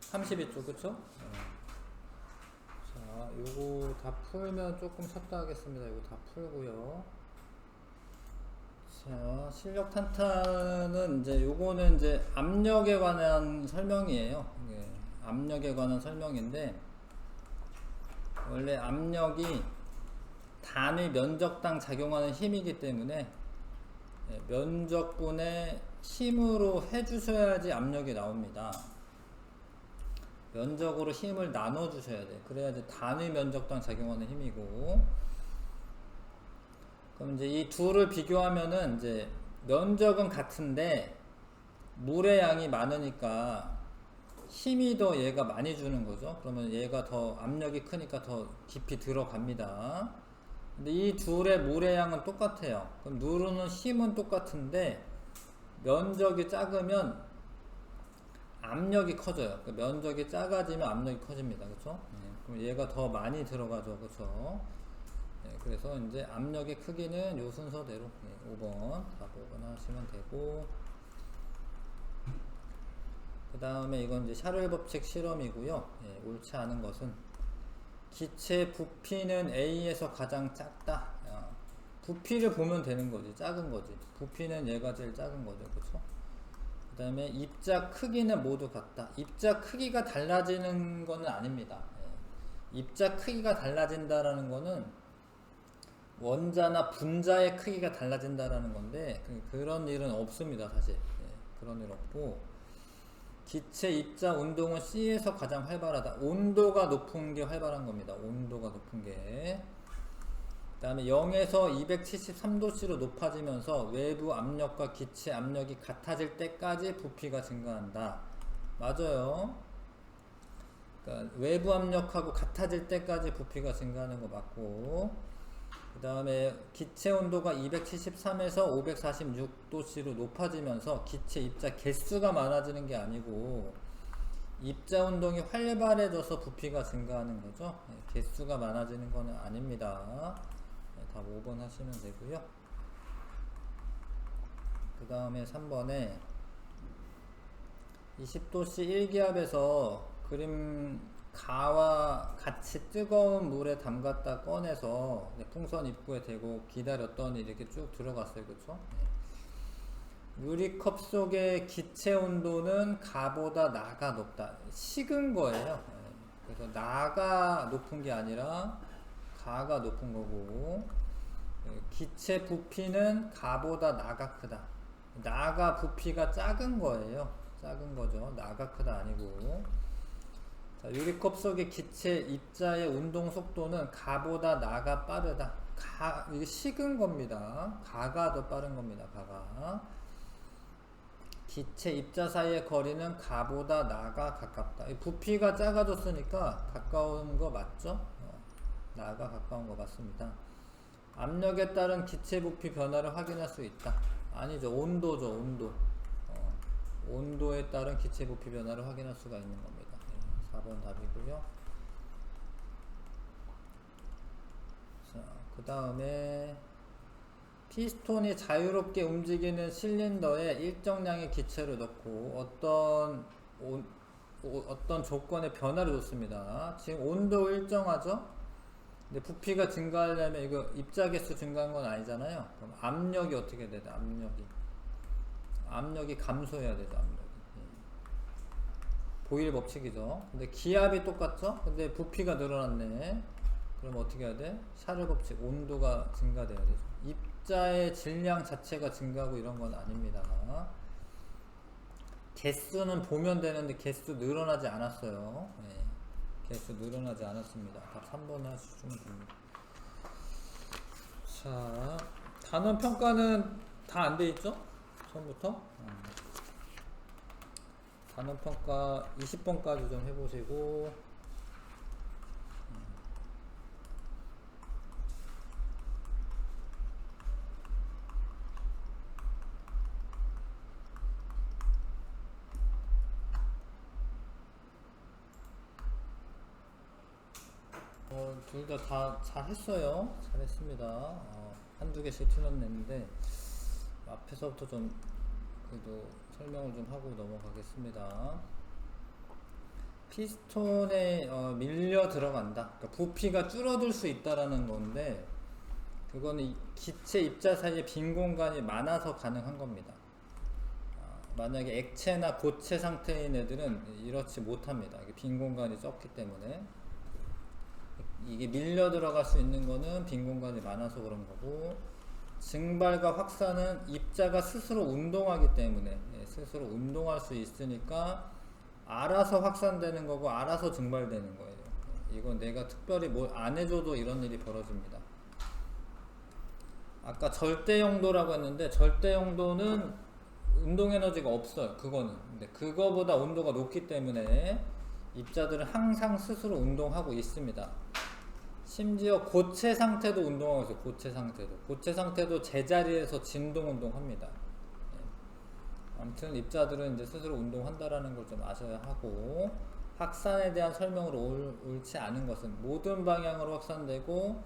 [SPEAKER 1] 32쪽 그쵸? 자, 요거 다 풀면 조금 쉬었다 하겠습니다. 요거 다 풀고요. 자, 실력 탄탄은 이제 요거는 이제 압력에 관한 설명이에요. 예, 압력에 관한 설명인데, 원래 압력이 단위 면적당 작용하는 힘이기 때문에 면적분의 힘으로 해주셔야지 압력이 나옵니다. 면적으로 힘을 나눠 주셔야 돼. 그래야지 단위 면적당 작용하는 힘이고, 그럼 이제 이 둘을 비교하면은 이제 면적은 같은데 물의 양이 많으니까 힘이 더 얘가 많이 주는 거죠. 그러면 얘가 더 압력이 크니까 더 깊이 들어갑니다. 근데 이 둘의 물의 양은 똑같아요. 그럼 누르는 힘은 똑같은데 면적이 작으면 압력이 커져요. 그러니까 면적이 작아지면 압력이 커집니다. 그렇죠? 그럼 얘가 더 많이 들어가죠. 그렇죠? 그래서 이제 압력의 크기는 요 순서대로 5번 답 5번 하시면 되고, 그 다음에 이건 이제 샤를 법칙 실험이고요. 옳지 않은 것은 기체 부피는 A에서 가장 작다. 부피를 보면 되는 거지. 작은 거지. 부피는 얘가 제일 작은 거죠. 그렇죠? 그 다음에 입자 크기는 모두 같다. 입자 크기가 달라지는 거는 아닙니다. 입자 크기가 달라진다라는 거는 원자나 분자의 크기가 달라진다라는 건데 그런 일은 없습니다 사실. 그런 일 없고 기체 입자 운동은 C에서 가장 활발하다. 온도가 높은 게 활발한 겁니다. 온도가 높은 게. 그 다음에 0에서 273도씨로 높아지면서 외부 압력과 기체 압력이 같아질 때까지 부피가 증가한다. 맞아요. 그러니까 외부 압력하고 같아질 때까지 부피가 증가하는 거 맞고, 그 다음에 기체 온도가 273에서 546도씨로 높아지면서 기체 입자 개수가 많아지는 게 아니고 입자 운동이 활발해져서 부피가 증가하는 거죠. 개수가 많아지는 거는 아닙니다. 답 5번 하시면 되고요. 그 다음에 3번에 20도씨 1기압에서 그림 가와 같이 뜨거운 물에 담갔다 꺼내서 풍선 입구에 대고 기다렸더니 이렇게 쭉 들어갔어요. 그쵸? 유리컵 속의 기체 온도는 가보다 나가 높다. 식은 거예요. 그래서 나가 높은 게 아니라 가가 높은 거고, 기체 부피는 가보다 나가 크다. 나가 부피가 작은 거예요. 작은 거죠. 나가 크다 아니고. 자, 유리컵 속의 기체 입자의 운동 속도는 가보다 나가 빠르다. 이게 식은 겁니다. 가가 더 빠른 겁니다. 가가. 기체 입자 사이의 거리는 가보다 나가 가깝다. 부피가 작아졌으니까 가까운 거 맞죠? 나가 가까운 거 맞습니다. 압력에 따른 기체 부피 변화를 확인할 수 있다. 아니죠. 온도죠. 온도. 온도에 따른 기체 부피 변화를 확인할 수가 있는 겁니다. 4번 답이고요. 자, 그 다음에 피스톤이 자유롭게 움직이는 실린더에 일정량의 기체를 넣고 어떤 조건의 변화를 줬습니다. 지금 온도 일정하죠? 근데 부피가 증가하려면 이거 입자 개수 증가한 건 아니잖아요. 그럼 압력이 어떻게 돼야 돼? 압력이 감소해야 되죠. 압력이. 보일 법칙이죠. 근데 기압이 똑같죠? 근데 부피가 늘어났네. 그럼 어떻게 해야 돼? 샤를 법칙. 온도가 증가돼야 되죠. 입자의 질량 자체가 증가하고 이런 건 아닙니다. 개수는 보면 되는데 개수 늘어나지 않았어요. 개수 늘어나지 않았습니다. 답 3번 하시면 됩니다. 자, 단원 평가는 다 안 돼 있죠? 처음부터? 단원 평가 20번까지 좀 해보시고, 둘 다 잘했어요. 잘했습니다. 한두 개씩 틀렸는데 앞에서부터 좀 그래도 설명을 좀 하고 넘어가겠습니다. 피스톤에 밀려 들어간다. 그러니까 부피가 줄어들 수 있다라는 건데, 그거는 기체 입자 사이에 빈 공간이 많아서 가능한 겁니다. 만약에 액체나 고체 상태인 애들은 이렇지 못합니다. 이게 빈 공간이 적기 때문에. 이게 밀려 들어갈 수 있는 거는 빈 공간이 많아서 그런 거고, 증발과 확산은 입자가 스스로 운동하기 때문에, 스스로 운동할 수 있으니까 알아서 확산되는 거고 알아서 증발되는 거예요. 이건 내가 특별히 뭘 안 해줘도 이런 일이 벌어집니다. 아까 절대 용도라고 했는데 절대 용도는 운동 에너지가 없어요. 그거는. 근데 그거보다 온도가 높기 때문에 입자들은 항상 스스로 운동하고 있습니다. 심지어 고체 상태도 운동하고 있어요. 고체 상태도 제자리에서 진동 운동합니다. 아무튼 입자들은 이제 스스로 운동한다라는 걸 좀 아셔야 하고, 확산에 대한 설명으로 옳지 않은 것은 모든 방향으로 확산되고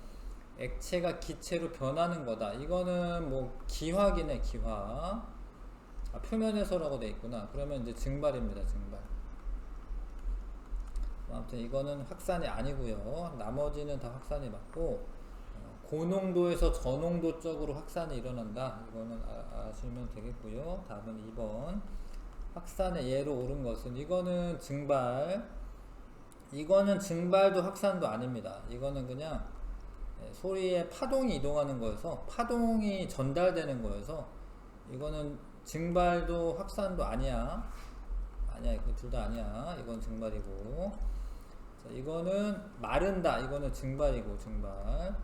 [SPEAKER 1] 액체가 기체로 변하는 거다. 이거는 뭐 기화기네, 기화. 표면에서라고 돼 있구나. 그러면 이제 증발입니다. 증발. 아무튼 이거는 확산이 아니고요. 나머지는 다 확산이 맞고, 고농도에서 저농도 쪽으로 확산이 일어난다. 이거는 아시면 되겠고요. 답은 2번. 확산의 예로 옳은 것은, 이거는 증발도 확산도 아닙니다. 이거는 그냥 소리의 파동이 이동하는 거여서 파동이 전달되는 거여서 이거는 증발도 확산도 아니야. 이거 둘 다 아니야. 이건 증발이고. 자, 이거는 마른다. 이거는 증발이고 증발.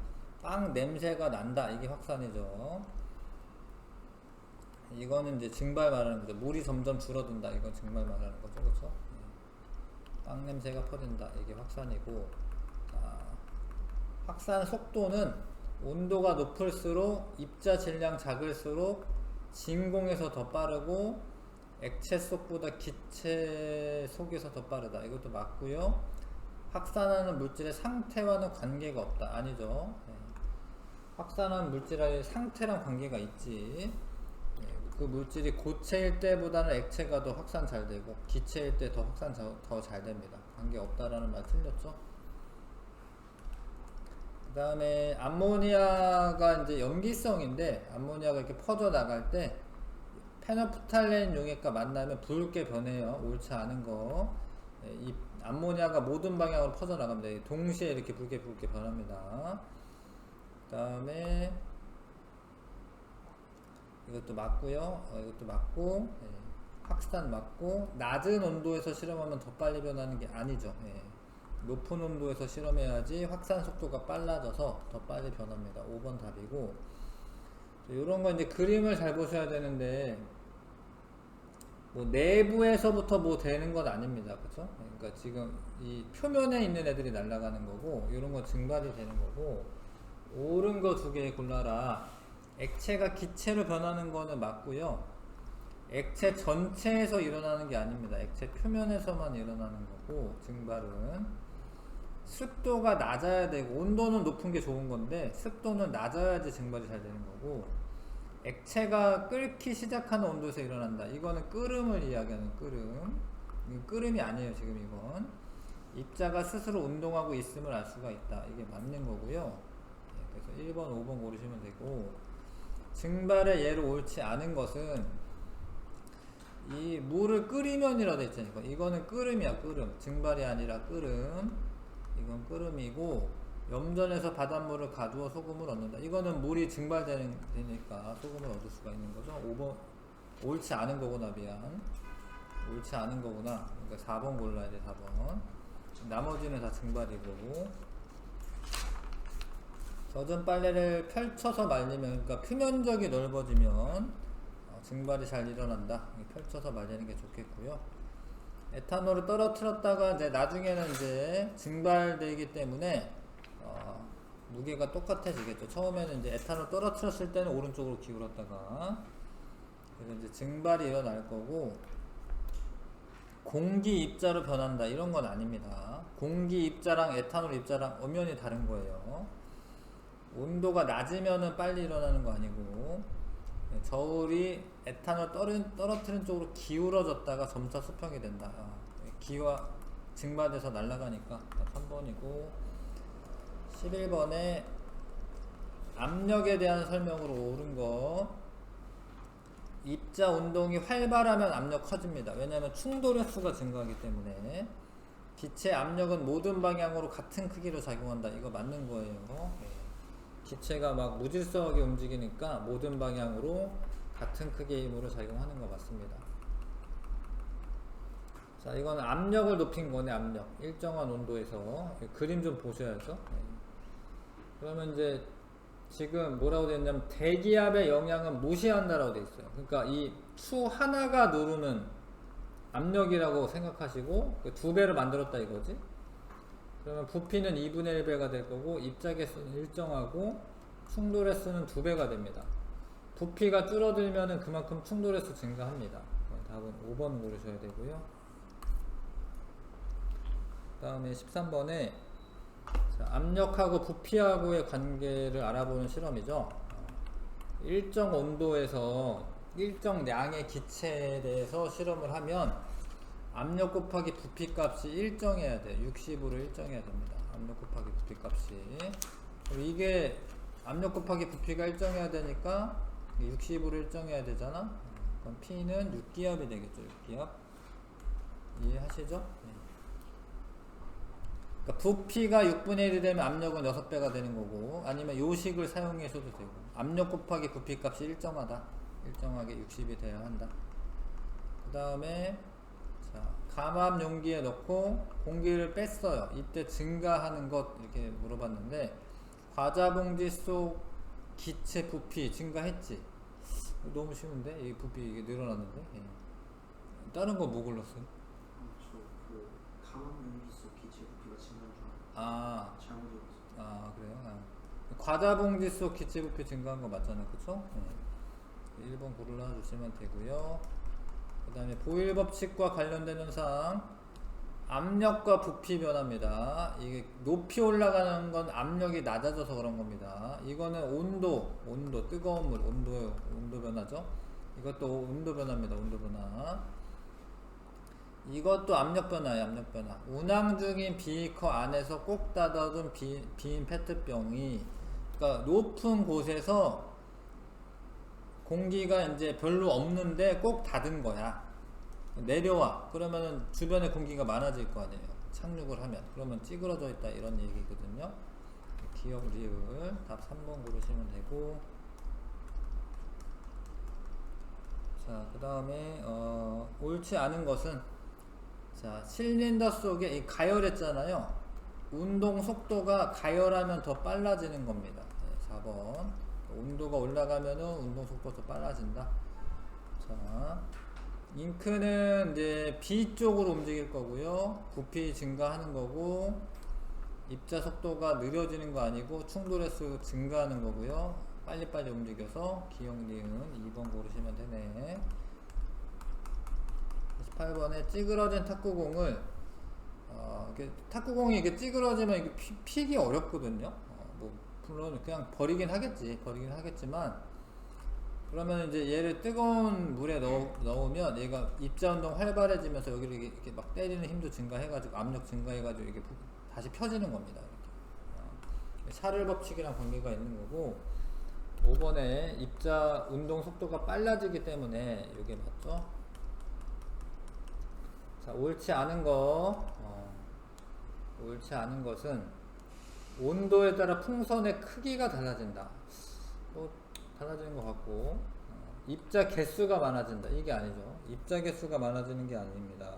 [SPEAKER 1] 빵 냄새가 난다. 이게 확산이죠. 이거는 이제 증발 말하는 거죠. 물이 점점 줄어든다. 이건 증발 말하는 거죠. 그렇죠? 빵 냄새가 퍼진다. 이게 확산이고. 자, 확산 속도는 온도가 높을수록 입자 질량 작을수록 진공에서 더 빠르고 액체 속보다 기체 속에서 더 빠르다. 이것도 맞고요. 확산하는 물질의 상태와는 관계가 없다. 아니죠. 확산하는 물질의 상태랑 관계가 있지. 그 물질이 고체일 때보다는 액체가 더 확산 잘 되고 기체일 때 더 확산 더 잘 됩니다. 관계 없다라는 말 틀렸죠. 그 다음에 암모니아가 이제 염기성인데 암모니아가 이렇게 퍼져 나갈 때 페노프탈렌 용액과 만나면 붉게 변해요. 옳지 않은 거. 이 암모니아가 모든 방향으로 퍼져 나갑니다. 동시에 이렇게 붉게 변합니다. 그 다음에 이것도 맞고요. 이것도 맞고 확산 맞고 낮은 온도에서 실험하면 더 빨리 변하는 게 아니죠. 높은 온도에서 실험해야지 확산 속도가 빨라져서 더 빨리 변합니다. 5번 답이고 이런 거 이제 그림을 잘 보셔야 되는데 뭐 내부에서부터 뭐 되는 건 아닙니다. 그쵸? 그러니까 지금 이 표면에 있는 애들이 날아가는 거고 이런 거 증발이 되는 거고 옳은 거 두 개 골라라. 액체가 기체로 변하는 거는 맞고요. 액체 전체에서 일어나는 게 아닙니다. 액체 표면에서만 일어나는 거고 증발은 습도가 낮아야 되고 온도는 높은 게 좋은 건데 습도는 낮아야지 증발이 잘 되는 거고 액체가 끓기 시작하는 온도에서 일어난다. 이거는 끓음을 이야기하는 끓음. 끓음이 아니에요. 지금 이건 입자가 스스로 운동하고 있음을 알 수가 있다. 이게 맞는 거고요. 그래서 1번, 5번 고르시면 되고 증발의 예로 옳지 않은 것은 이 물을 끓이면이라고 되어 있잖아요. 이거는 끓음이야. 끓음. 증발이 아니라 끓음. 이건 끓음이고 염전에서 바닷물을 가두어 소금을 얻는다. 이거는 물이 증발되니까 소금을 얻을 수가 있는 거죠. 5번 옳지 않은 거구나. 미안. 옳지 않은 거구나. 그러니까 4번 골라야 돼. 4번. 나머지는 다 증발이고 젖은 빨래를 펼쳐서 말리면 그러니까 표면적이 넓어지면 증발이 잘 일어난다. 펼쳐서 말리는 게 좋겠고요. 에탄올을 떨어뜨렸다가 이제 나중에는 이제 증발되기 때문에 무게가 똑같아지겠죠. 처음에는 이제 에탄올 떨어뜨렸을 때는 오른쪽으로 기울었다가 그래서 이제 증발이 일어날 거고 공기 입자로 변한다. 이런 건 아닙니다. 공기 입자랑 에탄올 입자랑 엄연히 다른 거예요. 온도가 낮으면은 빨리 일어나는 거 아니고 저울이 에탄올 떨어뜨린 쪽으로 기울어졌다가 점차 수평이 된다. 기와 증발돼서 날아가니까 3번이고 11번에 압력에 대한 설명으로 옳은 거 입자 운동이 활발하면 압력 커집니다. 왜냐하면 충돌 횟수가 증가하기 때문에 기체 압력은 모든 방향으로 같은 크기로 작용한다. 이거 맞는 거예요. 기체가 막 무질서하게 움직이니까 모든 방향으로 같은 크기의 힘으로 작용하는 거 맞습니다. 자, 이건 압력을 높인 거네. 압력 일정한 온도에서 그림 좀 보셔야죠. 그러면 이제 지금 뭐라고 되어 있냐면 대기압의 영향은 무시한다라고 되어 있어요. 그러니까 이 추 하나가 누르는 압력이라고 생각하시고 그 2배를 만들었다 이거지. 그러면 부피는 2분의 1배가 될 거고 입자 개수는 일정하고 충돌 횟수는 2배가 됩니다. 부피가 줄어들면은 그만큼 충돌 횟수 증가합니다. 답은 5번 고르셔야 되고요. 그 다음에 13번에 압력하고 부피하고의 관계를 알아보는 실험이죠. 일정 온도에서 일정 양의 기체에 대해서 실험을 하면 압력 곱하기 부피 값이 일정해야 돼. 60으로 일정해야 됩니다. 압력 곱하기 부피 값이. 이게 압력 곱하기 부피가 일정해야 되니까 60으로 일정해야 되잖아. 그럼 P는 6기압이 되겠죠. 6기압. 이해하시죠? 네. 그러니까 부피가 6분의 1이 되면 압력은 6배가 되는 거고, 아니면 요식을 사용해서도 되고, 압력 곱하기 부피 값이 일정하게 60이 돼야 한다. 그 다음에 자, 감압 용기에 넣고 공기를 뺐어요. 이때 증가하는 것 이렇게 물어봤는데, 과자 봉지 속 기체 부피 증가했지? 너무 쉬운데? 이 부피 이게 늘어났는데? 예. 다른 거 뭐 골랐어요?
[SPEAKER 3] 저그 강압 용기 속 기체 부피가 증가한 줄
[SPEAKER 1] 아,
[SPEAKER 3] 잘못 들었어요.
[SPEAKER 1] 아 그래요? 아. 과자 봉지 속 기체 부피 증가한 거 맞잖아요, 그쵸? 예. 1번 고르려 주시면 되고요. 그 다음에 보일 법칙과 관련되는 사항, 압력과 부피 변화입니다. 이게 높이 올라가는 건 압력이 낮아져서 그런 겁니다. 이거는 온도, 뜨거운 물, 온도 변화죠. 이것도 온도 변화입니다. 온도 변화. 이것도 압력 변화예요. 압력 변화. 운항 중인 비커 안에서 꼭 닫아둔 빈 페트병이, 그러니까 높은 곳에서 공기가 이제 별로 없는데 꼭 닫은 거야. 내려와. 그러면은 주변에 공기가 많아질 거 아니에요. 착륙을 하면. 그러면 찌그러져 있다 이런 얘기거든요. 기억 리을 답 3번 고르시면 되고. 자, 그 다음에 옳지 않은 것은, 자, 실린더 속에 이 가열했잖아요. 운동 속도가 가열하면 더 빨라지는 겁니다. 네, 4번. 온도가 올라가면은 운동 속도가 더 빨라진다. 자, 잉크는 이제 B 쪽으로 움직일 거고요. 부피 증가하는 거고, 입자 속도가 느려지는 거 아니고 충돌 횟수 증가하는 거고요. 빨리빨리 움직여서 기억 니은 2번 고르시면 되네. 18번에 찌그러진 탁구공을 탁구공이 이게 찌그러지면 이게 피기 어렵거든요. 뭐 물론 그냥 버리긴 하겠지만, 그러면 이제 얘를 뜨거운 물에 넣으면 얘가 입자 운동 활발해지면서 여기를 이렇게 막 때리는 힘도 증가해가지고 압력 증가해가지고 이게 다시 펴지는 겁니다. 이렇게. 샤를 법칙이랑 관계가 있는 거고, 5번에 입자 운동 속도가 빨라지기 때문에 이게 맞죠? 자, 옳지 않은 것은 온도에 따라 풍선의 크기가 달라진다. 뭐 달라지는 것 같고, 입자 개수가 많아진다. 이게 아니죠. 입자 개수가 많아지는 게 아닙니다.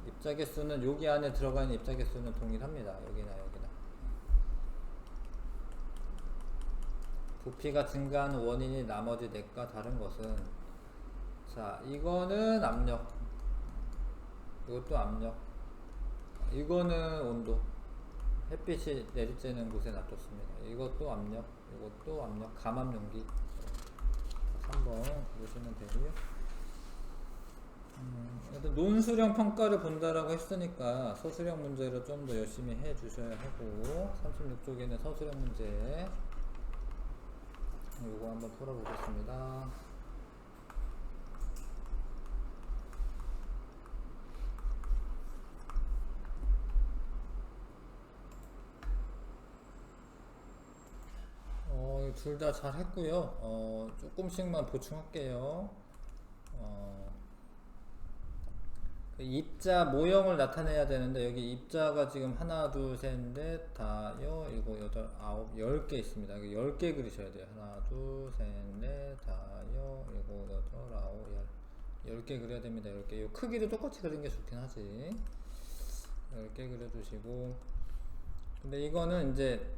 [SPEAKER 1] 입자 개수는 여기 안에 들어가 있는 입자 개수는 동일합니다. 여기나. 부피가 증가하는 원인이 나머지 넷과 다른 것은, 자, 이거는 압력, 이것도 압력, 이거는 온도, 햇빛이 내리쬐는 곳에 놔뒀습니다. 이것도 압력, 감압 용기. 3번 보시면 되고요. 논술형 평가를 본다라고 했으니까 서술형 문제를 좀 더 열심히 해 주셔야 하고, 36쪽에는 서술형 문제 요거 한번 풀어보겠습니다. 둘 다 잘 했고요. 조금씩만 보충할게요. 그 입자 모형을 나타내야 되는데, 여기 입자가 지금 하나, 둘, 셋, 넷, 다, 일곱, 여덟, 아홉, 10개 있습니다. 10개 그리셔야 돼요. 하나, 둘, 셋, 넷, 다, 일곱, 여덟, 아홉, 10개 그려야 됩니다. 10개. 요 크기도 똑같이 그리는 게 좋긴 하지. 10개 그려주시고. 근데 이거는 이제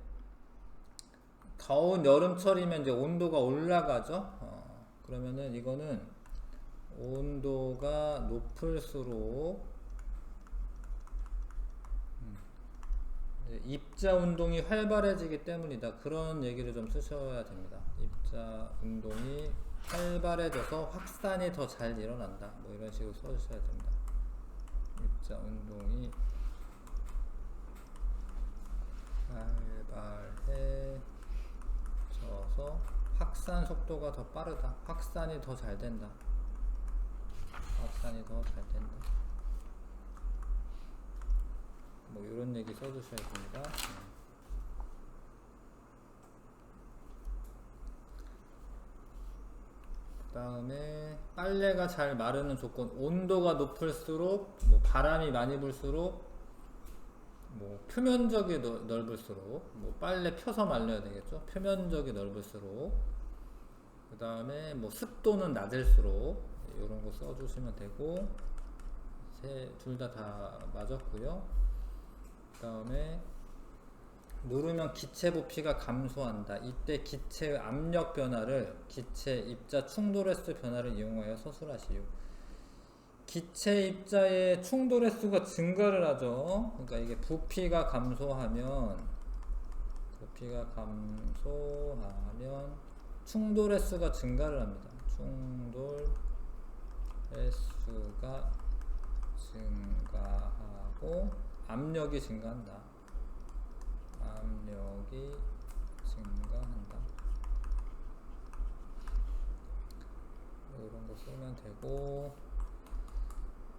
[SPEAKER 1] 더운 여름철이면 이제 온도가 올라가죠. 그러면은 이거는 온도가 높을수록 입자 운동이 활발해지기 때문이다. 그런 얘기를 좀 쓰셔야 됩니다. 입자 운동이 활발해져서 확산이 더 잘 일어난다. 뭐 이런 식으로 써주셔야 됩니다. 입자 운동이 활발해져서 확산 속도가 더 빠르다. 확산이 더 잘 된다. 확산이 더 잘 된다. 뭐 이런 얘기 써주셔야 됩니다. 그 다음에 빨래가 잘 마르는 조건, 온도가 높을수록, 뭐 바람이 많이 불수록 뭐 표면적이 넓을수록 뭐 빨래 펴서 말려야 되겠죠. 표면적이 넓을수록 그 다음에 뭐 습도는 낮을수록 이런 거 써주시면 되고 둘 다 맞았고요. 그 다음에 누르면 기체 부피가 감소한다. 이때 기체의 압력 변화를 기체 입자 충돌 횟수 변화를 이용하여 서술하시오. 기체 입자의 충돌 횟수가 증가를 하죠. 그러니까 이게 부피가 감소하면 충돌 횟수가 증가를 합니다. 충돌 횟수가 증가하고 압력이 증가한다. 압력이 증가한다. 이런 거 쓰면 되고,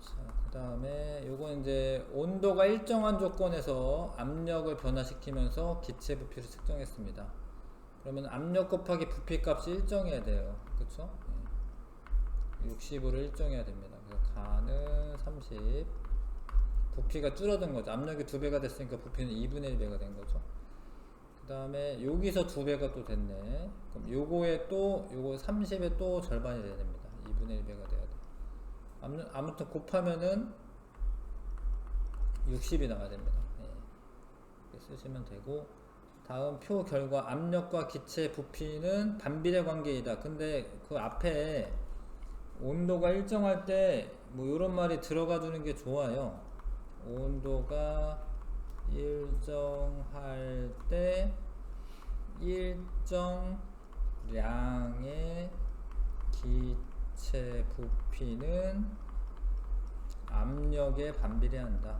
[SPEAKER 1] 자, 그 다음에 요건 이제 온도가 일정한 조건에서 압력을 변화시키면서 기체 부피를 측정했습니다. 그러면 압력 곱하기 부피 값이 일정해야 돼요. 그쵸? 60으로 일정해야 됩니다. 그래서 가는 30. 부피가 줄어든 거죠. 압력이 2배가 됐으니까 부피는 2분의 1배가 된 거죠. 그 다음에 여기서 2배가 또 됐네. 그럼 요거에 또 요거 30에 또 절반이 돼야 됩니다. 2분의 1배가 돼야 돼. 아무튼 곱하면은 60이 나와야 됩니다. 이렇게 쓰시면 되고, 다음 표 결과 압력과 기체 부피는 반비례 관계이다. 근데 그 앞에 온도가 일정할 때 뭐 이런 말이 들어가 주는 게 좋아요. 온도가 일정할 때 일정량의 기체 부피는 압력에 반비례한다.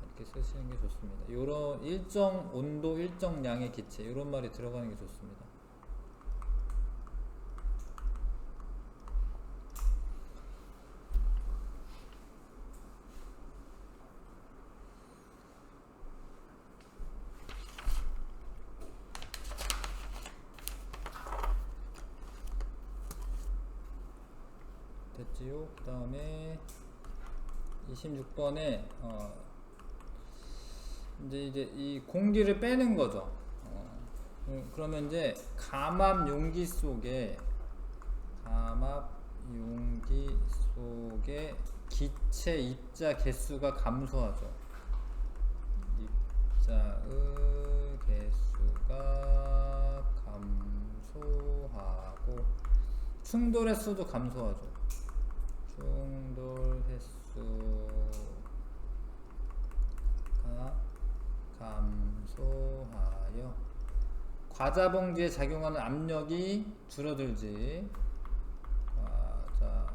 [SPEAKER 1] 이렇게 쓰시는 게 좋습니다. 요런 일정 온도, 일정량의 기체, 이런 말이 들어가는 게 좋습니다. 됐지요? 그 다음에 26번에 이제 이 공기를 빼는 거죠. 그러면 이제 감압 용기 속에 기체 입자 개수가 감소하죠. 입자의 개수가 감소하고 충돌 횟수도 감소하죠. 충돌 횟수가 감소하여 과자 봉지에 작용하는 압력이 줄어들지. 과자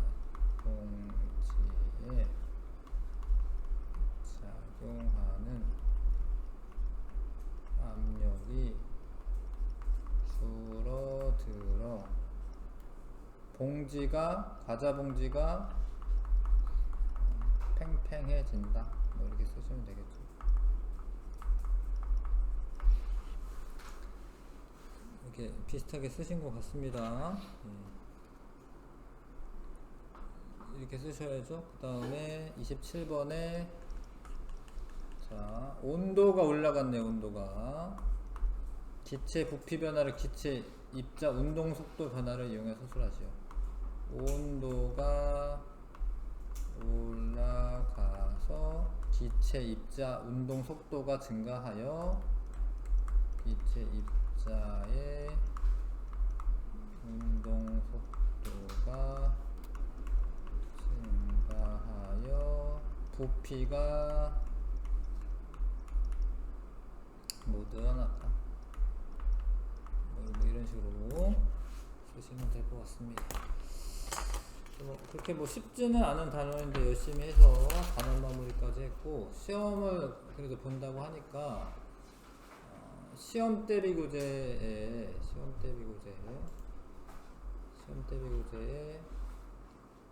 [SPEAKER 1] 봉지에 작용하는 압력이 줄어들어 과자 봉지가 팽팽해진다. 뭐 이렇게 쓰시면 되겠죠. 이렇게 비슷하게 쓰신 것 같습니다. 이렇게 쓰셔야죠. 그 다음에 27번에 자, 온도가 올라갔네요. 온도가 기체 부피 변화를 기체 입자 운동 속도 변화를 이용해 서술하시오. 온도가 올라가서 기체 입자 운동 속도가 증가하여 기체 입자의 운동 속도가 증가하여 부피가 뭐 늘어났다. 뭐 이런 식으로 쓰시면 될 것 같습니다. 그렇게 뭐 쉽지는 않은 단어인데 열심히 해서 단원 마무리까지 했고, 시험을 그래도 본다고 하니까 시험 대비 교재에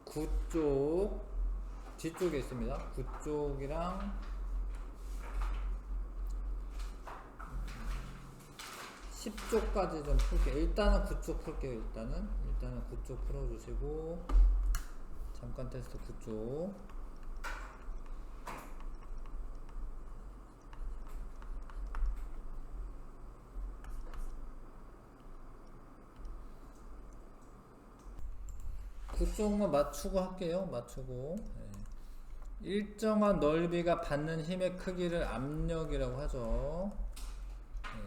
[SPEAKER 1] 구쪽 뒤쪽에 있습니다. 구쪽이랑 10쪽까지 좀 풀게요. 일단은 9쪽 풀게요. 일단은 9쪽 풀어주시고, 잠깐 테스트 9쪽. 그쪽만 맞추고 할게요. 맞추고. 예. 일정한 넓이가 받는 힘의 크기를 압력이라고 하죠. 예.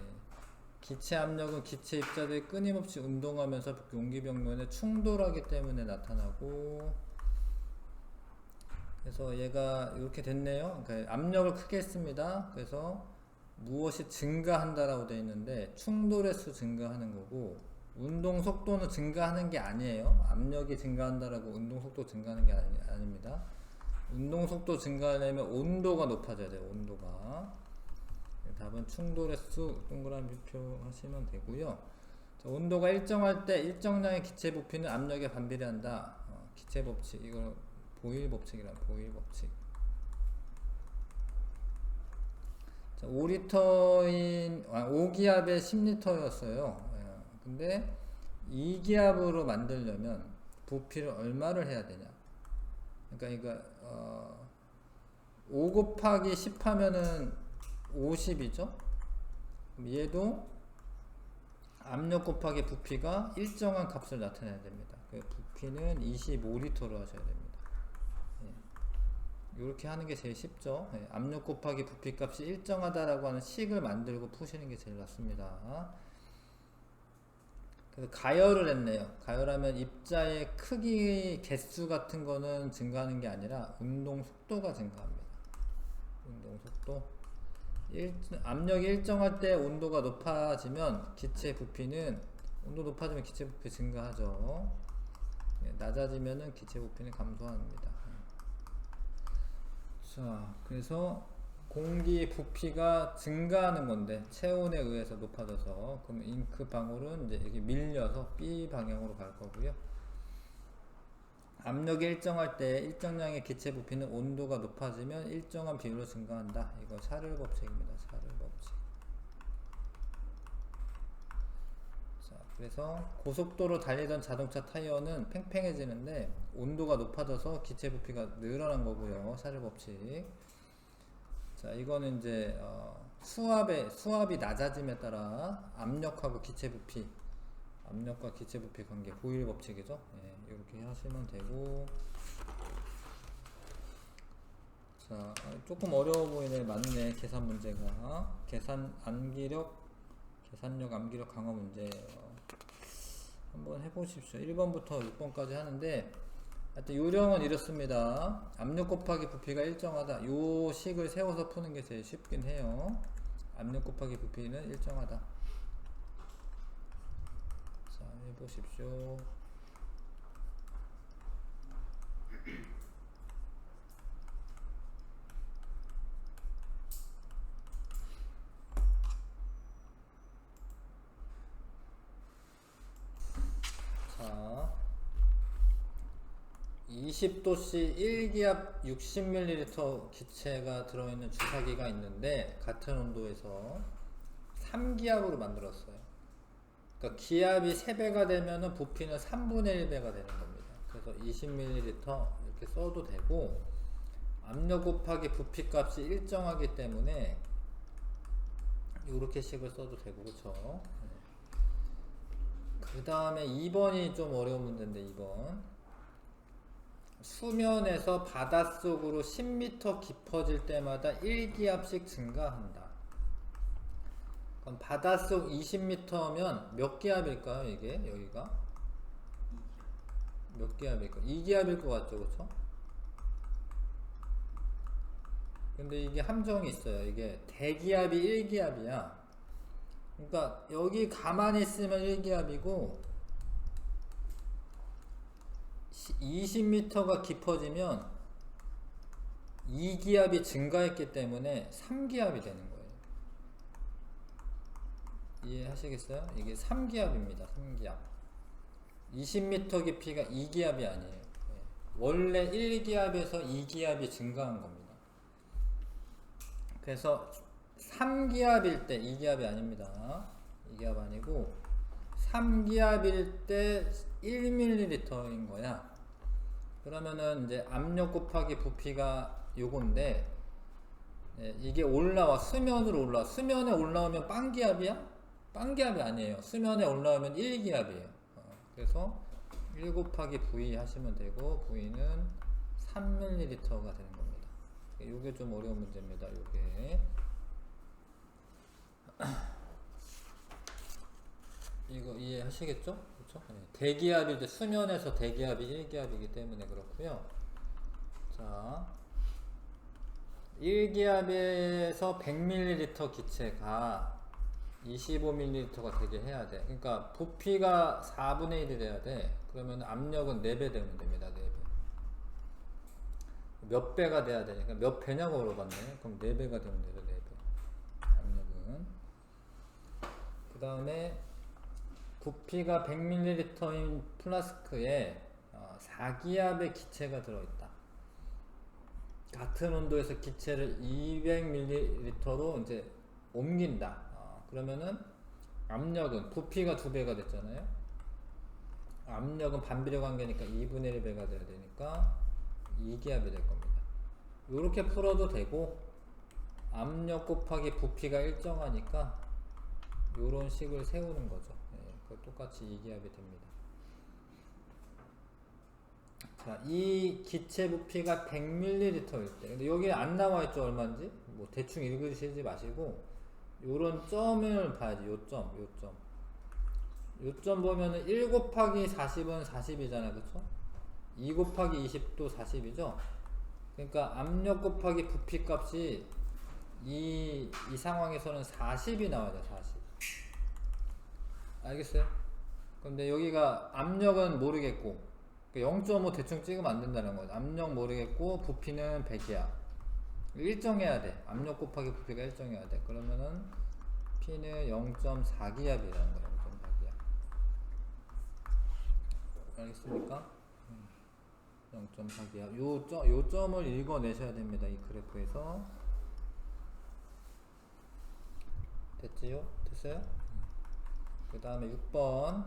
[SPEAKER 1] 기체 압력은 기체 입자들이 끊임없이 운동하면서 용기 벽면에 충돌하기 때문에 나타나고, 그래서 얘가 이렇게 됐네요. 그러니까 압력을 크게 했습니다. 그래서 무엇이 증가한다라고 되어 있는데 충돌의 수 증가하는 거고, 운동 속도는 증가하는 게 아니에요. 압력이 증가한다라고 운동 속도 증가하는 게 아닙니다. 운동 속도 증가하려면 온도가 높아져야 돼요. 온도가. 답은 충돌의 수, 동그라미 표 하시면 되고요. 자, 온도가 일정할 때 일정량의 기체 부피는 압력에 반비례한다. 기체 법칙, 이거 보일 법칙이란 보일 법칙. 자, 5리터인 5기압에 10리터였어요. 근데 2기압으로 만들려면 부피를 얼마를 해야 되냐? 그러니까 이거 5 곱하기 10 하면은 50이죠? 얘도 압력 곱하기 부피가 일정한 값을 나타내야 됩니다. 그 부피는 25리터로 하셔야 됩니다. 이렇게 하는 게 제일 쉽죠. 압력 곱하기 부피 값이 일정하다라고 하는 식을 만들고 푸시는 게 제일 낫습니다. 그래서 가열을 했네요. 가열하면 입자의 크기, 개수 같은 거는 증가하는 게 아니라 운동 속도가 증가합니다. 운동 속도. 압력이 일정할 때 온도가 높아지면 기체 부피는, 온도 높아지면 기체 부피 증가하죠. 낮아지면은 기체 부피는 감소합니다. 자, 그래서 공기 부피가 증가하는 건데 체온에 의해서 높아져서, 그럼 잉크 방울은 이제 이렇게 밀려서 B 방향으로 갈 거고요. 압력이 일정할 때 일정량의 기체 부피는 온도가 높아지면 일정한 비율로 증가한다. 이거 샤를 법칙입니다. 샤를 법칙. 자, 그래서 고속도로 달리던 자동차 타이어는 팽팽해지는데 온도가 높아져서 기체 부피가 늘어난 거고요. 샤를 법칙. 자, 이거는 이제 수압이 낮아짐에 따라 압력하고 기체 부피, 압력과 기체 부피 관계, 보일 법칙이죠. 예, 이렇게 하시면 되고. 자, 조금 어려워 보이네. 맞네. 계산 문제가. 계산력 암기력 강화 문제예요. 한번 해보십시오. 1번부터 6번까지 하는데, 하여튼 요령은 이렇습니다. 압력 곱하기 부피가 일정하다. 요 식을 세워서 푸는 게 제일 쉽긴 해요. 압력 곱하기 부피는 일정하다. 자, 해보십시오. 자, 20도씨 1기압 60ml 기체가 들어있는 주사기가 있는데 같은 온도에서 3기압으로 만들었어요. 그러니까 기압이 3배가 되면 부피는 3분의 1배가 되는 겁니다. 그래서 20ml 이렇게 써도 되고, 압력 곱하기 부피 값이 일정하기 때문에 이렇게 식을 써도 되고, 그쵸? 그 다음에 2번이 좀 어려운 문제인데, 2번. 수면에서 바닷속으로 10m 깊어질 때마다 1기압씩 증가한다. 그럼 바닷속 20m면 몇 기압일까요? 이게 여기가 몇 기압일까? 2기압일 것 같죠, 그쵸? 근데 이게 함정이 있어요. 이게 대기압이 1기압이야. 그러니까 여기 가만히 있으면 1기압이고 20m가 깊어지면 2기압이 증가했기 때문에 3기압이 되는 거예요. 이해하시겠어요? 이게 3기압입니다. 3기압. 20m 깊이가 2기압이 아니에요. 원래 1기압에서 2기압이 증가한 겁니다. 그래서 3기압일 때, 2기압이 아닙니다. 2기압 아니고 3기압일 때 1ml인 거야. 그러면은 이제 압력 곱하기 부피가 요건데, 이게 올라와, 수면으로 올라와. 수면에 올라오면 빵기압이야? 빵기압이 아니에요. 수면에 올라오면 1기압이에요. 그래서 1 곱하기 V 하시면 되고 V는 3ml가 되는 겁니다. 요게 좀 어려운 문제입니다. 요게 이거 이해하시겠죠? 그렇죠? 네. 대기압이 이제 수면에서 대기압이 1기압이기 때문에 그렇고요. 자, 1기압에서 100ml 기체가 25ml가 되게 해야 돼. 그러니까 부피가 4분의 1이 돼야 돼. 그러면 압력은 4배 되면 됩니다. 4배. 몇 배가 돼야 되니까 몇 배냐고 물어봤네. 그럼 4배가 되면 되죠. 4배. 압력은. 그 다음에 부피가 100ml인 플라스크에 4기압의 기체가 들어있다. 같은 온도에서 기체를 200ml로 이제 옮긴다. 그러면은 압력은 부피가 2배가 됐잖아요. 압력은 반비례 관계니까 2분의 1배가 돼야 되니까 2기압이 될 겁니다. 이렇게 풀어도 되고 압력 곱하기 부피가 일정하니까 이런 식을 세우는 거죠. 네, 똑같이 2기압이 됩니다. 자, 이 기체 부피가 100ml일 때, 근데 여기 안 나와 있죠, 얼마인지? 뭐 대충 읽으시지 마시고 요런 점을 봐야지. 요점 보면은 1 곱하기 40은 40이잖아요, 그쵸? 2 곱하기 20도 40이죠? 그러니까 압력 곱하기 부피 값이 이 상황에서는 40이 나와야 돼. 40. 알겠어요? 근데 여기가 압력은 모르겠고 0.5 대충 찍으면 안 된다는 거죠. 압력 모르겠고 부피는 100이야. 일정해야 돼. 압력 곱하기 부피가 일정해야 돼. 그러면은 P는 0.4기압이라는 거예요. 0.4기압. 알겠습니까? 0.4기압. 요 점을 읽어내셔야 됩니다. 이 그래프에서. 됐지요? 됐어요? 그 다음에 6번.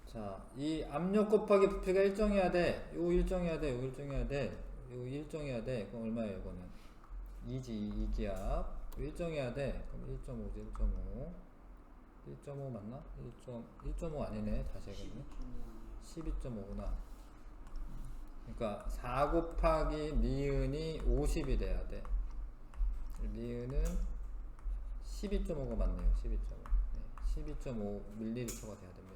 [SPEAKER 1] 자, 이 압력 곱하기 부피가 일정해야 돼. 요 일정해야 돼. 요 일정해야 돼. 요 일정해야 돼. 그럼 얼마예요, 이거는? 2지, 2기압. 일정해야 돼. 그럼 1.5지, 1.5. 1.5 맞나? 1.5 아니네. 다시 해야겠네. 12.5구나. 그러니까 4 곱하기 니은이 50이 돼야 돼. 니은은 12.5가 맞네요. 12.5. 네, 12.5ml가 돼야 됩니다.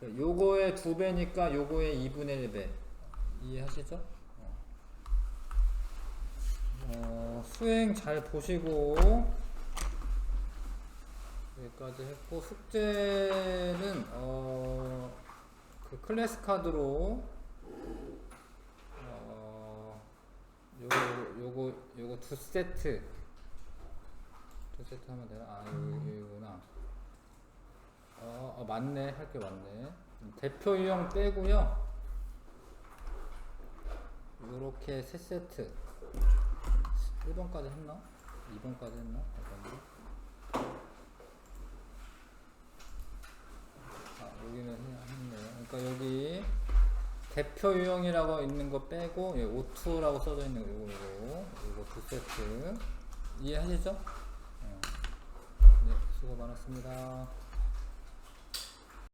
[SPEAKER 1] 요거의 2배니까 요거의 2분의 1배. 이해하시죠? 수행 잘 보시고 여기까지 했고, 숙제는 그 클래스 카드로 요거 2세트 하면 되나? 아, 여기구나. 맞네. 할 게 맞네. 대표 유형 빼고요. 요렇게 3세트. 1번까지 했나? 2번까지 했나? 여기는 했네요. 그러니까 여기 대표 유형이라고 있는 거 빼고 O2라고 써져 있는 거 요거 2세트 이해하시죠? 네, 수고 많았습니다.